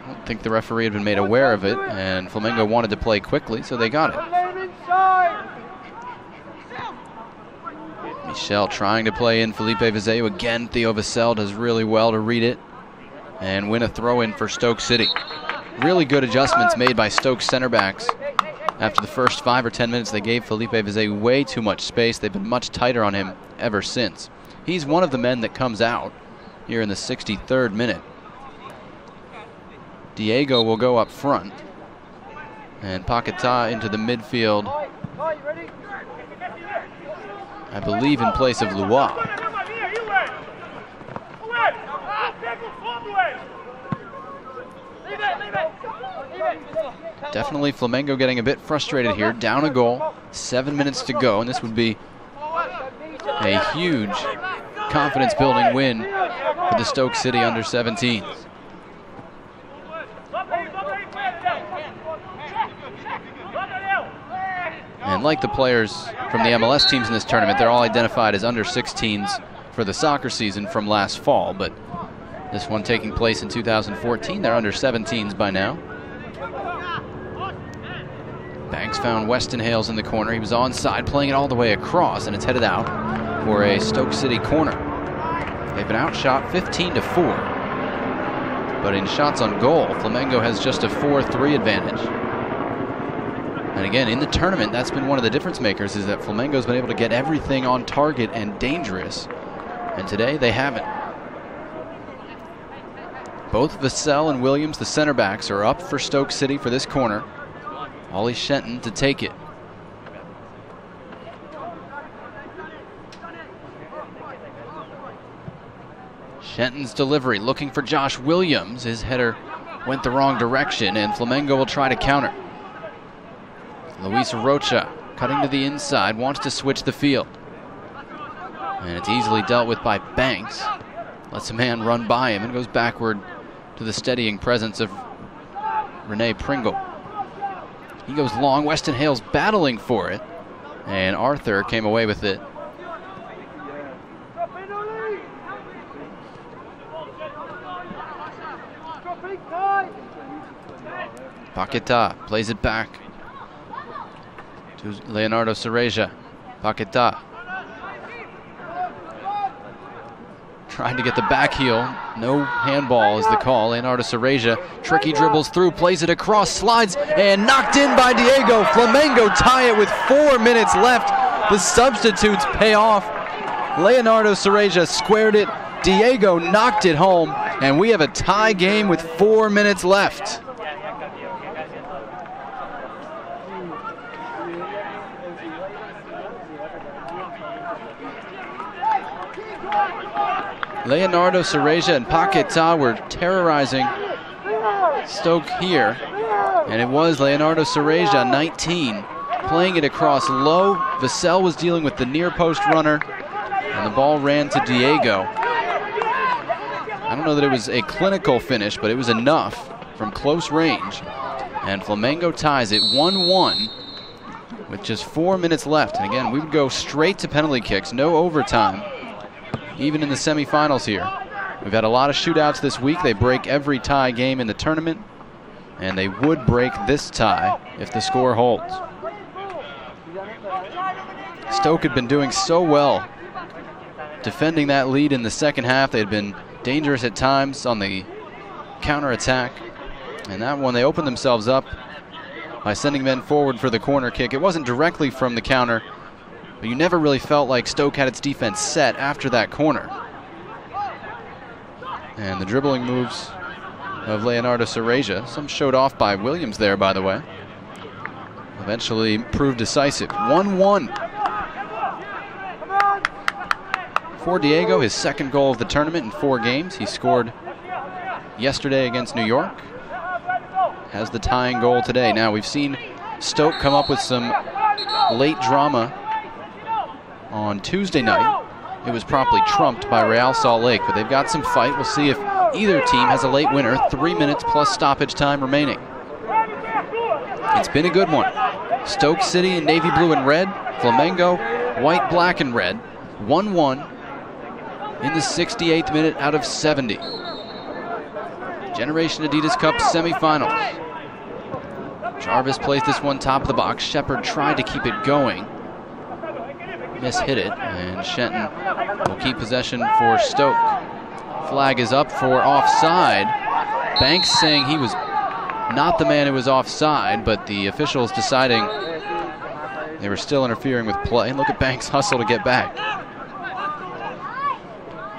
don't think the referee had been made aware of it, and Flamengo wanted to play quickly, so they got it. Michel trying to play in Felipe Vizeu again. Theo Vassell does really well to read it. and win a throw-in for Stoke City. Really good adjustments made by Stoke center backs. After the first 5 or 10 minutes, they gave Felipe Vizé way too much space. They've been much tighter on him ever since. He's one of the men that comes out here in the 63rd minute. Diego will go up front, and Paquetá into the midfield, I believe in place of Lua. Definitely Flamengo getting a bit frustrated here. Down a goal, 7 minutes to go, and this would be a huge confidence-building win for the Stoke City under-17s. And like the players from the MLS teams in this tournament, they're all identified as under-16s for the soccer season from last fall, but this one taking place in 2014, they're under-17s by now. Banks found Weston Hales in the corner. He was onside, playing it all the way across, and it's headed out for a Stoke City corner. They've been outshot 15-4. But in shots on goal, Flamengo has just a 4-3 advantage. And again, in the tournament, that's been one of the difference makers, is that Flamengo's been able to get everything on target and dangerous. And today, they haven't. Both Vassell and Williams, the center backs, are up for Stoke City for this corner. Ollie Shenton to take it. Shenton's delivery, looking for Josh Williams. His header went the wrong direction, and Flamengo will try to counter. Luis Rocha cutting to the inside, wants to switch the field. And it's easily dealt with by Banks. Lets a man run by him and goes backward to the steadying presence of Rene Pringle. He goes long, Weston Hales battling for it, and Arthur came away with it. Paquetá plays it back to Leonardo Cereja. Paquetá trying to get the back heel. No handball is the call. Leonardo Cereja, tricky dribbles through, plays it across, slides, and knocked in by Diego. Flamengo tie it with 4 minutes left. The substitutes pay off. Leonardo Cereja squared it. Diego knocked it home, and we have a tie game with 4 minutes left. Leonardo Cereja and Paquetá were terrorizing Stoke here, and it was Leonardo Cereja, 19, playing it across low. Vassell was dealing with the near post runner, and the ball ran to Diego. I don't know that it was a clinical finish, but it was enough from close range, and Flamengo ties it 1-1 with just 4 minutes left. And again, we would go straight to penalty kicks, no overtime, even in the semifinals here. We've had a lot of shootouts this week. They break every tie game in the tournament, and they would break this tie if the score holds. Stoke had been doing so well defending that lead in the second half. They had been dangerous at times on the counterattack, and that one they opened themselves up by sending men forward for the corner kick. It wasn't directly from the counter, but you never really felt like Stoke had its defense set after that corner. And the dribbling moves of Leonardo Cereja, some showed off by Williams there, by the way, eventually proved decisive. 1-1. For Diego, his second goal of the tournament in 4 games. He scored yesterday against New York. Has the tying goal today. Now, we've seen Stoke come up with some late drama on Tuesday night. It was promptly trumped by Real Salt Lake, but they've got some fight. We'll see if either team has a late winner. 3 minutes plus stoppage time remaining. It's been a good one. Stoke City in navy blue and red. Flamengo white, black, and red. 1-1 in the 68th minute out of 70. Generation Adidas Cup semifinals. Jarvis plays this one top of the box. Shepard tried to keep it going. Mishit it, and Shenton will keep possession for Stoke. Flag is up for offside. Banks saying he was not the man who was offside, but the officials deciding they were still interfering with play. And look at Banks' hustle to get back.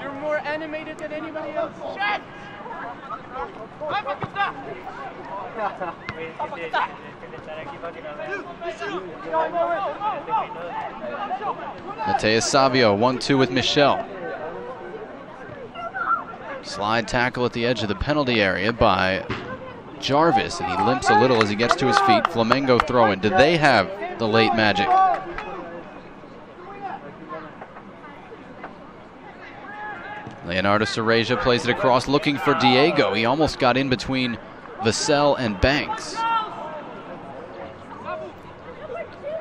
You're more animated than anybody else. Mateus Savio, 1-2 with Michel. Slide tackle at the edge of the penalty area by Jarvis, and he limps a little as he gets to his feet. Flamengo throw-in. Do they have the late magic? Leonardo Cereja plays it across, looking for Diego. He almost got in between Vassell and Banks.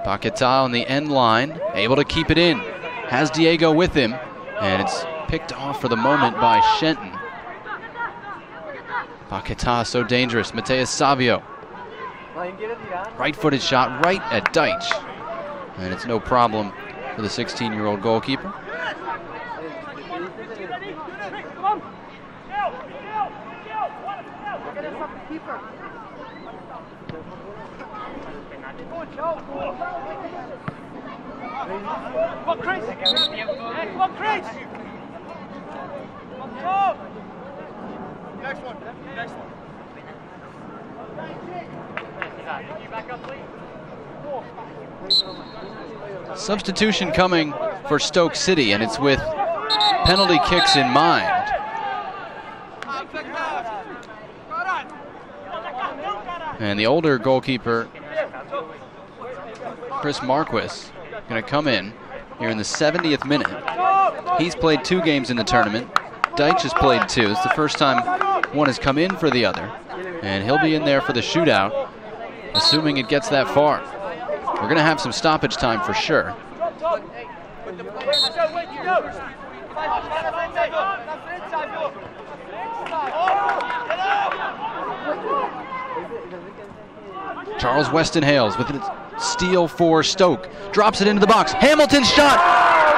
Paquetá on the end line, able to keep it in. Has Diego with him, and it's picked off for the moment by Shenton. Paquetá so dangerous. Mateus Savio. Right-footed shot right at Deitch. And it's no problem for the 16-year-old goalkeeper. Substitution coming for Stoke City, and it's with penalty kicks in mind. And the older goalkeeper, Chris Marquis, going to come in here in the 70th minute. He's played 2 games in the tournament. Deitch has played 2. It's the first time one has come in for the other. And he'll be in there for the shootout, assuming it gets that far. We're going to have some stoppage time for sure. Charles Weston Hales with a steal for Stoke. Drops it into the box. Hamilton's shot.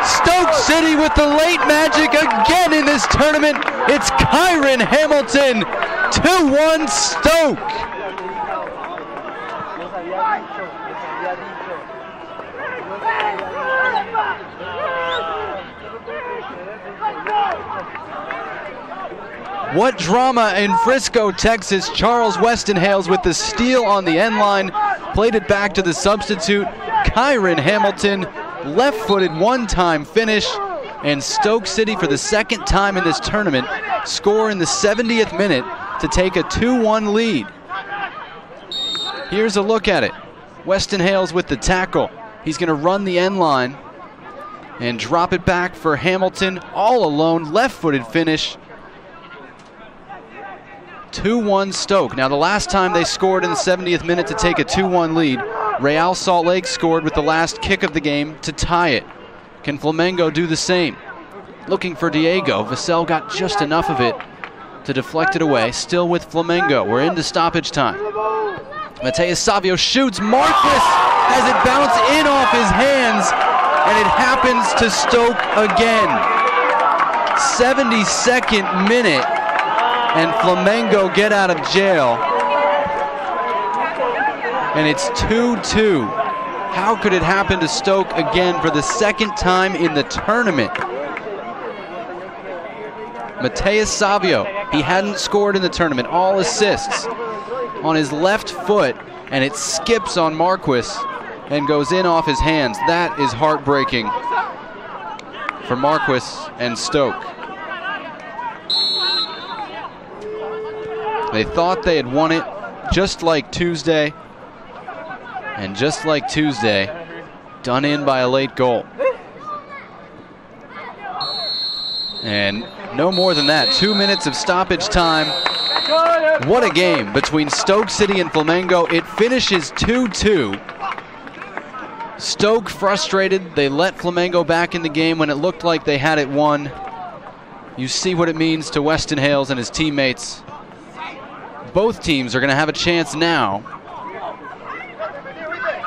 Stoke City with the late magic again in this tournament. It's Kyron Hamilton. 2-1 Stoke. What drama in Frisco, Texas. Charles Weston Hales with the steal on the end line. Played it back to the substitute, Kyron Hamilton. Left-footed one-time finish. And Stoke City, for the second time in this tournament, score in the 70th minute to take a 2-1 lead. Here's a look at it. Weston Hales with the tackle. He's going to run the end line and drop it back for Hamilton. All alone, left-footed finish. 2-1 Stoke. Now, the last time they scored in the 70th minute to take a 2-1 lead, Real Salt Lake scored with the last kick of the game to tie it. Can Flamengo do the same? Looking for Diego. Vassell got just enough of it to deflect it away. Still with Flamengo. We're into stoppage time. Mateus Savio shoots. Marquis has it bounce in off his hands, and it happens to Stoke again. 72nd minute. And Flamengo get out of jail. And it's 2-2. How could it happen to Stoke again for the second time in the tournament? Mateus Savio, he hadn't scored in the tournament. All assists on his left foot, and it skips on Marquis and goes in off his hands. That is heartbreaking for Marquis and Stoke. They thought they had won it, just like Tuesday. And just like Tuesday, done in by a late goal. And no more than that. 2 minutes of stoppage time. What a game between Stoke City and Flamengo. It finishes 2-2. Stoke frustrated. They let Flamengo back in the game when it looked like they had it won. You see what it means to Weston Hales and his teammates. Both teams are going to have a chance now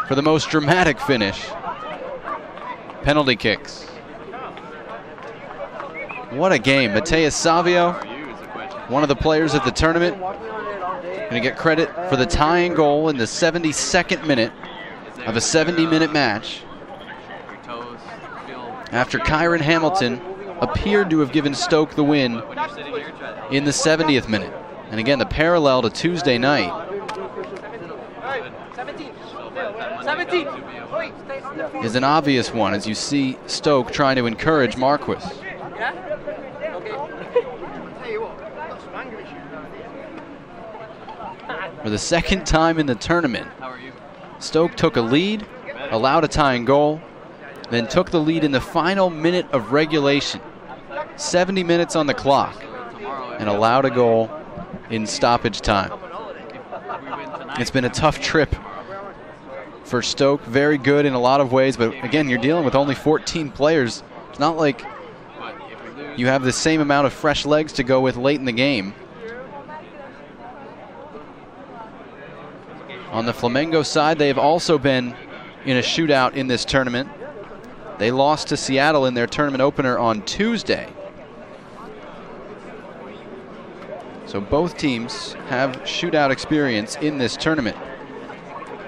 for the most dramatic finish. Penalty kicks. What a game. Mateus Savio, one of the players of the tournament, going to get credit for the tying goal in the 72nd minute of a 70-minute match, after Kyron Hamilton appeared to have given Stoke the win in the 70th minute. And again, the parallel to Tuesday night is an obvious one, as you see Stoke trying to encourage Marquis. For the second time in the tournament, Stoke took a lead, allowed a tying goal, then took the lead in the final minute of regulation, 70 minutes on the clock, and allowed a goal in stoppage time. It's been a tough trip for Stoke, very good in a lot of ways, but again, you're dealing with only 14 players. It's not like you have the same amount of fresh legs to go with late in the game. On the Flamengo side, they have also been in a shootout in this tournament. They lost to Seattle in their tournament opener on Tuesday. So both teams have shootout experience in this tournament.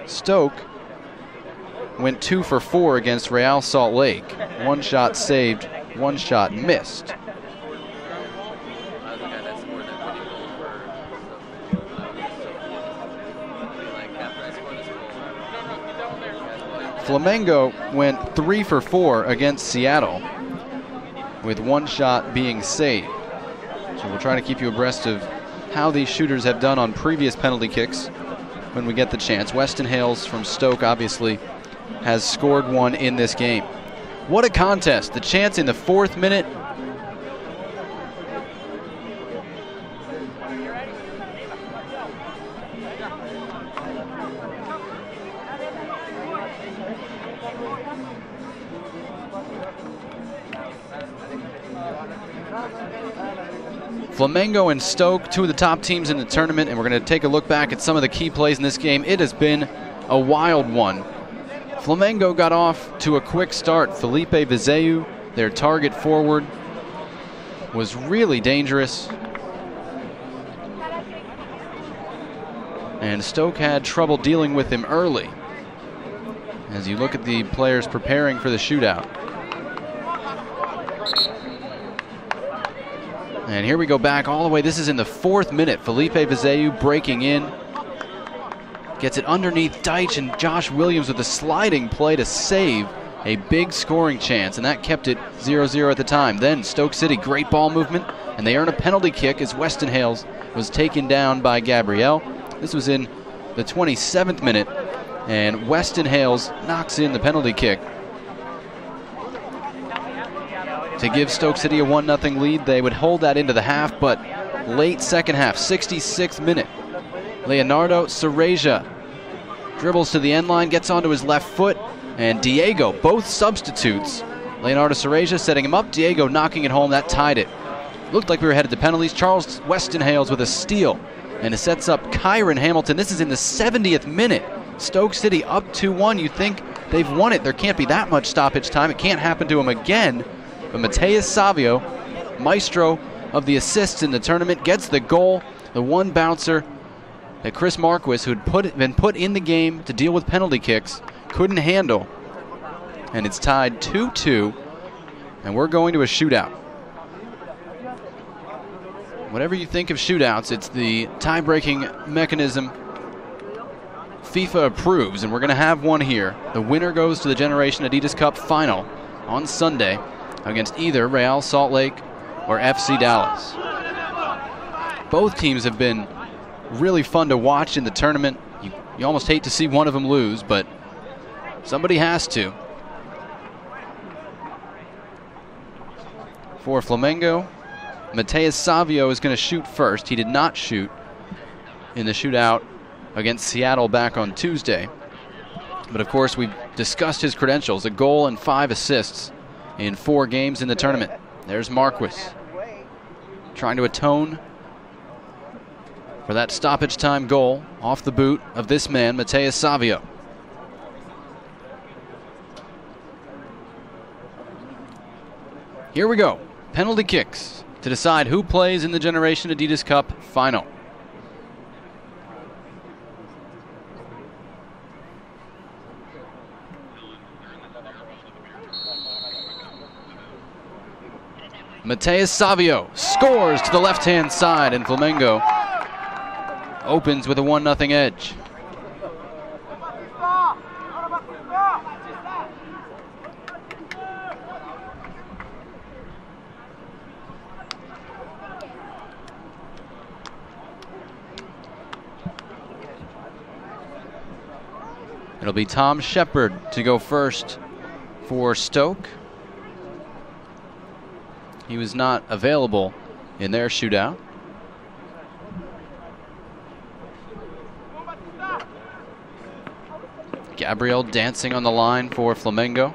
Stoke went 2 for 4 against Real Salt Lake. 1 shot saved, 1 shot missed. Flamengo went 3 for 4 against Seattle, with 1 shot being saved. So we'll try to keep you abreast of how these shooters have done on previous penalty kicks when we get the chance. Weston Hales from Stoke obviously has scored 1 in this game. What a contest. The chance in the 4th minute. Flamengo and Stoke, 2 of the top teams in the tournament, and we're going to take a look back at some of the key plays in this game. It has been a wild one. Flamengo got off to a quick start. Felipe Vizeu, their target forward, was really dangerous. And Stoke had trouble dealing with him early. As you look at the players preparing for the shootout. And here we go back all the way. This is in the 4th minute. Felipe Vizeu breaking in. Gets it underneath Deitch, and Josh Williams with a sliding play to save a big scoring chance. And that kept it 0-0 at the time. Then Stoke City, great ball movement. And they earn a penalty kick as Weston Hales was taken down by Gabriel. This was in the 27th minute. And Weston Hales knocks in the penalty kick to give Stoke City a 1-0 lead. They would hold that into the half, but late second half, 66th minute, Leonardo Cereja dribbles to the end line, gets onto his left foot, and Diego, both substitutes. Leonardo Cereja setting him up, Diego knocking it home. That tied it. Looked like we were headed to penalties. Charles Weston Hales with a steal, and it sets up Kyron Hamilton. This is in the 70th minute. Stoke City up 2-1. You think they've won it. There can't be that much stoppage time. It can't happen to him again. But Mateus Savio, maestro of the assists in the tournament, gets the goal. The one bouncer that Chris Marquis, who had been put in the game to deal with penalty kicks, couldn't handle. And it's tied 2-2, and we're going to a shootout. Whatever you think of shootouts, it's the tie-breaking mechanism FIFA approves, and we're going to have one here. The winner goes to the Generation Adidas Cup final on Sunday against either Real Salt Lake or FC Dallas. Both teams have been really fun to watch in the tournament. You almost hate to see one of them lose, but somebody has to. For Flamengo, Mateus Savio is going to shoot first. He did not shoot in the shootout against Seattle back on Tuesday. But of course, we've discussed his credentials, a goal and 5 assists in 4 games in the tournament. There's Marquis trying to atone for that stoppage time goal off the boot of this man, Mateus Savio. Here we go. penalty kicks to decide who plays in the Generation Adidas Cup final. Mateus Savio scores to the left-hand side, and Flamengo opens with a 1-0 edge. It'll be Tom Shepard to go first for Stoke. He was not available in their shootout. Gabriel dancing on the line for Flamengo.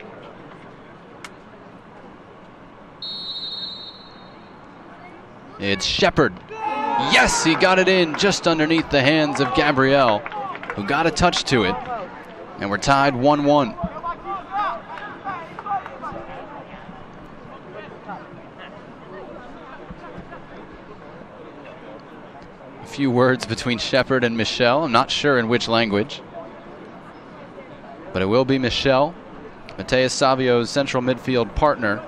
It's Shepard. Yes, he got it in just underneath the hands of Gabriel, who got a touch to it. And we're tied 1-1. A few words between Shepard and Michel. I'm not sure in which language, but it will be Michel, Mateus Savio's central midfield partner,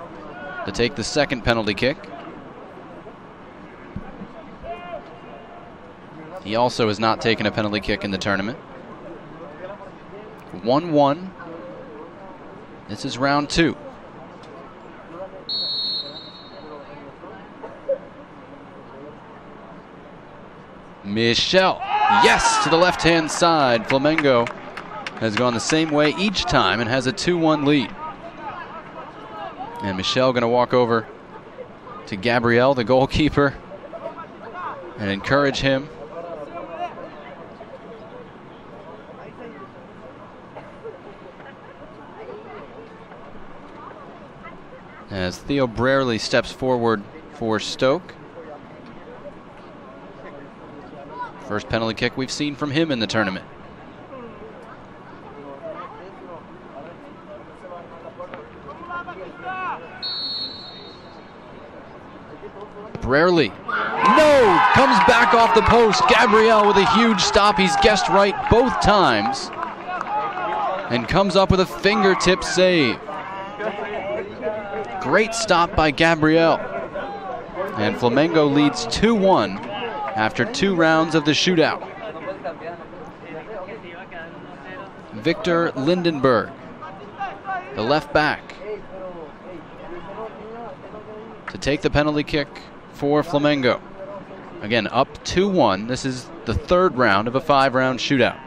to take the second penalty kick. He also has not taken a penalty kick in the tournament. 1-1. This is round 2. Michel, yes, to the left-hand side. Flamengo has gone the same way each time and has a 2-1 lead. And Michel going to walk over to Gabriel, the goalkeeper, and encourage him. As Theo Brierley steps forward for Stoke. First penalty kick we've seen from him in the tournament. Brierley, no, comes back off the post. Gabriel with a huge stop. He's guessed right both times and comes up with a fingertip save. Great stop by Gabriel. And Flamengo leads 2-1 after 2 rounds of the shootout. Victor Lindenberg, the left back, to take the penalty kick for Flamengo. Again, up 2-1. This is the 3rd round of a 5-round shootout.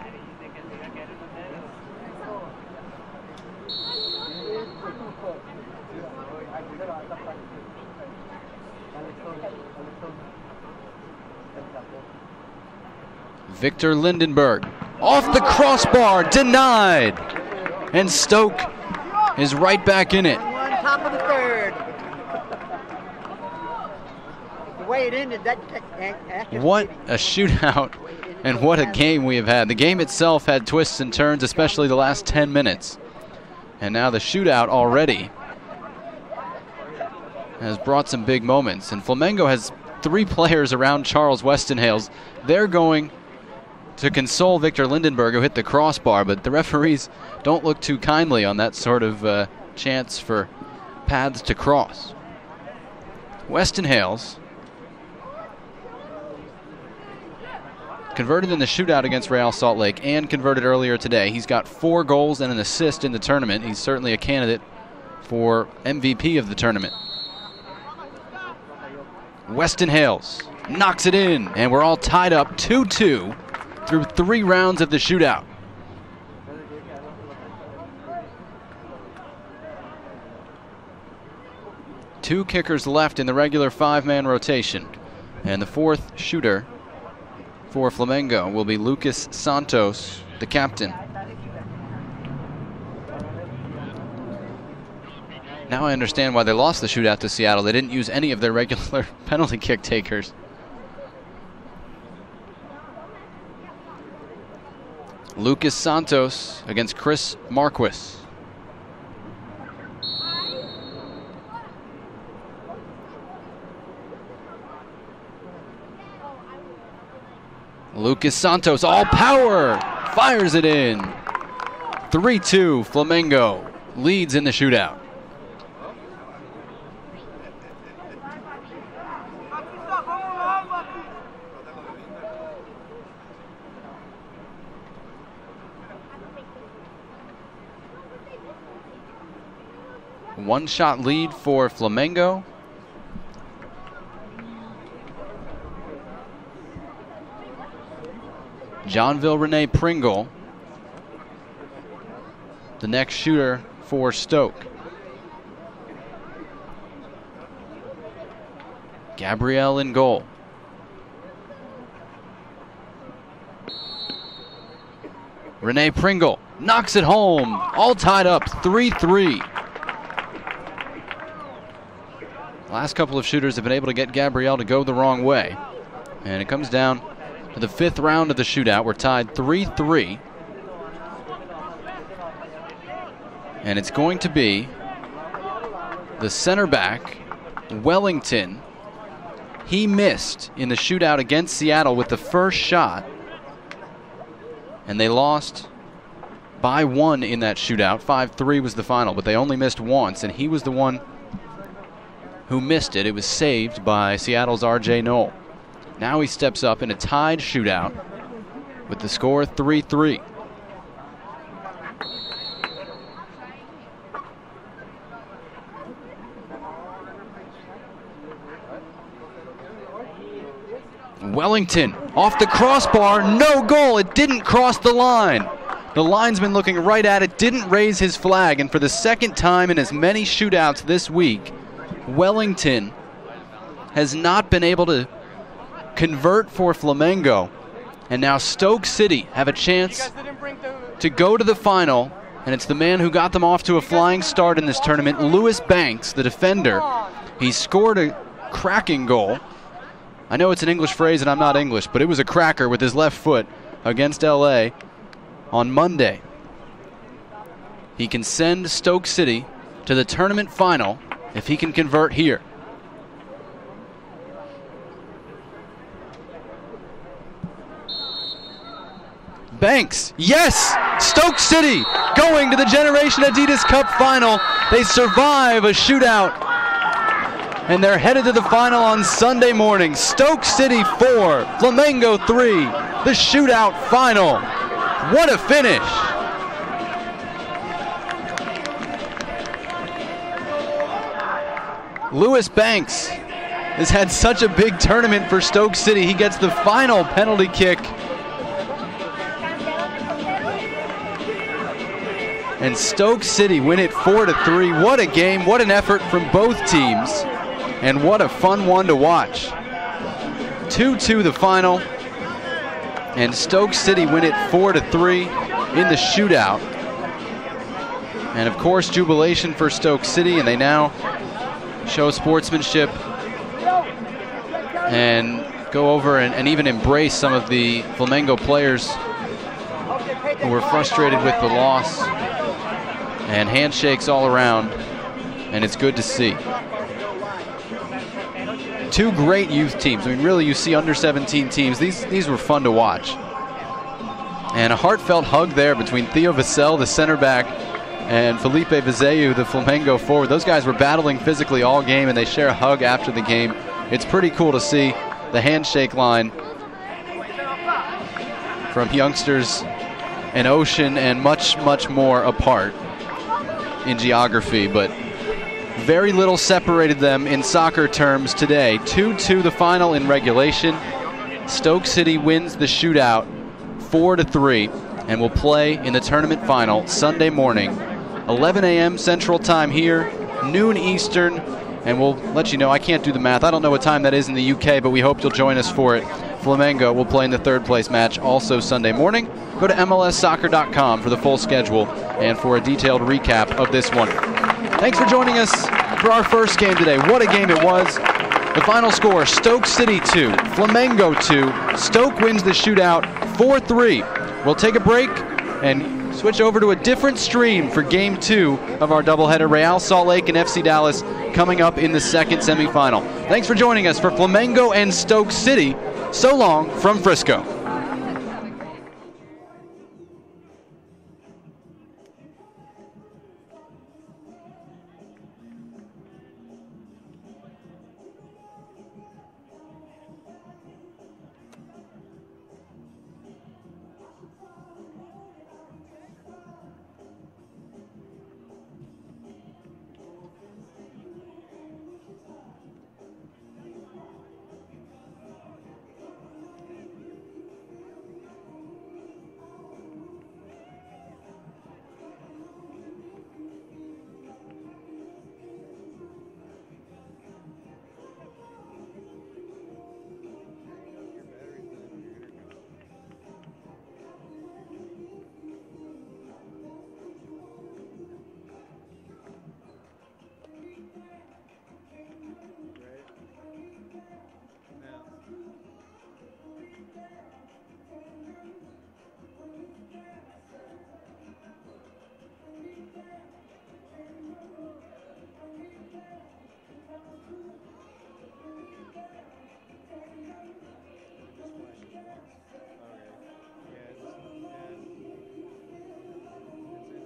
Victor Lindenberg off the crossbar, denied, and Stoke is right back in it. Top of the 3rd. The way it ended, that's what a shootout and what a game we have had. The game itself had twists and turns, especially the last 10 minutes. And now the shootout already has brought some big moments. And Flamengo has 3 players around Charles Westenhales. They're going to console Victor Lindenberg, who hit the crossbar, but the referees don't look too kindly on that sort of chance for paths to cross. Westenhales converted in the shootout against Real Salt Lake and converted earlier today. He's got 4 goals and an assist in the tournament. He's certainly a candidate for MVP of the tournament. Westenhales knocks it in, and we're all tied up 2-2 through 3 rounds of the shootout. Two kickers left in the regular 5-man rotation, and the 4th shooter for Flamengo will be Lucas Santos, the captain. Now I understand why they lost the shootout to Seattle. They didn't use any of their regular penalty kick takers. Lucas Santos against Chris Marquis. Lucas Santos, all power, fires it in. 3-2, Flamengo leads in the shootout. One-shot lead for Flamengo. Johnville Rene Pringle, the next shooter for Stoke. Gabriel in goal. Rene Pringle knocks it home, all tied up 3-3. Last couple of shooters have been able to get Gabriel to go the wrong way. And it comes down to the 5th round of the shootout. We're tied 3-3. And it's going to be the center back, Wellington. He missed in the shootout against Seattle with the first shot. And they lost by 1 in that shootout. 5-3 was the final, but they only missed once, and he was the one who missed it. It was saved by Seattle's R.J. Knoll. Now he steps up in a tied shootout with the score 3-3. Wellington off the crossbar, no goal. It didn't cross the line. The linesman looking right at it didn't raise his flag, and for the second time in as many shootouts this week, Wellington has not been able to convert for Flamengo. And now Stoke City have a chance to go to the final, and it's the man who got them off to a flying start in this tournament, Lewis Banks, the defender. He scored a cracking goal. I know it's an English phrase and I'm not English, but it was a cracker with his left foot against LA on Monday. He can send Stoke City to the tournament final if he can convert here. Banks, yes! Stoke City going to the Generation Adidas Cup final. They survive a shootout, and they're headed to the final on Sunday morning. Stoke City 4, Flamengo 3, the shootout final. What a finish! Lewis Banks has had such a big tournament for Stoke City. He gets the final penalty kick. And Stoke City win it 4-3. What a game, what an effort from both teams. And what a fun one to watch. 2-2 the final. And Stoke City win it 4-3 in the shootout. And of course, jubilation for Stoke City, and they now show sportsmanship and go over and even embrace some of the Flamengo players who were frustrated with the loss. And handshakes all around, and it's good to see. Two great youth teams. I mean, really, you see under-17 teams. These were fun to watch. And a heartfelt hug there between Theo Vassell, the center back, and Felipe Vizeu, the Flamengo forward. Those guys were battling physically all game, and they share a hug after the game. It's pretty cool to see the handshake line from youngsters, an ocean, and much, much more apart in geography, but very little separated them in soccer terms today. 2-2 the final in regulation. Stoke City wins the shootout 4-3 and will play in the tournament final Sunday morning, 11 a.m. Central Time here, noon Eastern, and we'll let you know. I can't do the math. I don't know what time that is in the UK, but we hope you'll join us for it. Flamengo will play in the third place match also Sunday morning. Go to MLSsoccer.com for the full schedule and for a detailed recap of this one. Thanks for joining us for our first game today. What a game it was. The final score, Stoke City 2, Flamengo 2. Stoke wins the shootout 4-3. We'll take a break and switch over to a different stream for Game 2 of our doubleheader. Real Salt Lake and FC Dallas coming up in the second semifinal. Thanks for joining us for Flamengo and Stoke City. So long from Frisco.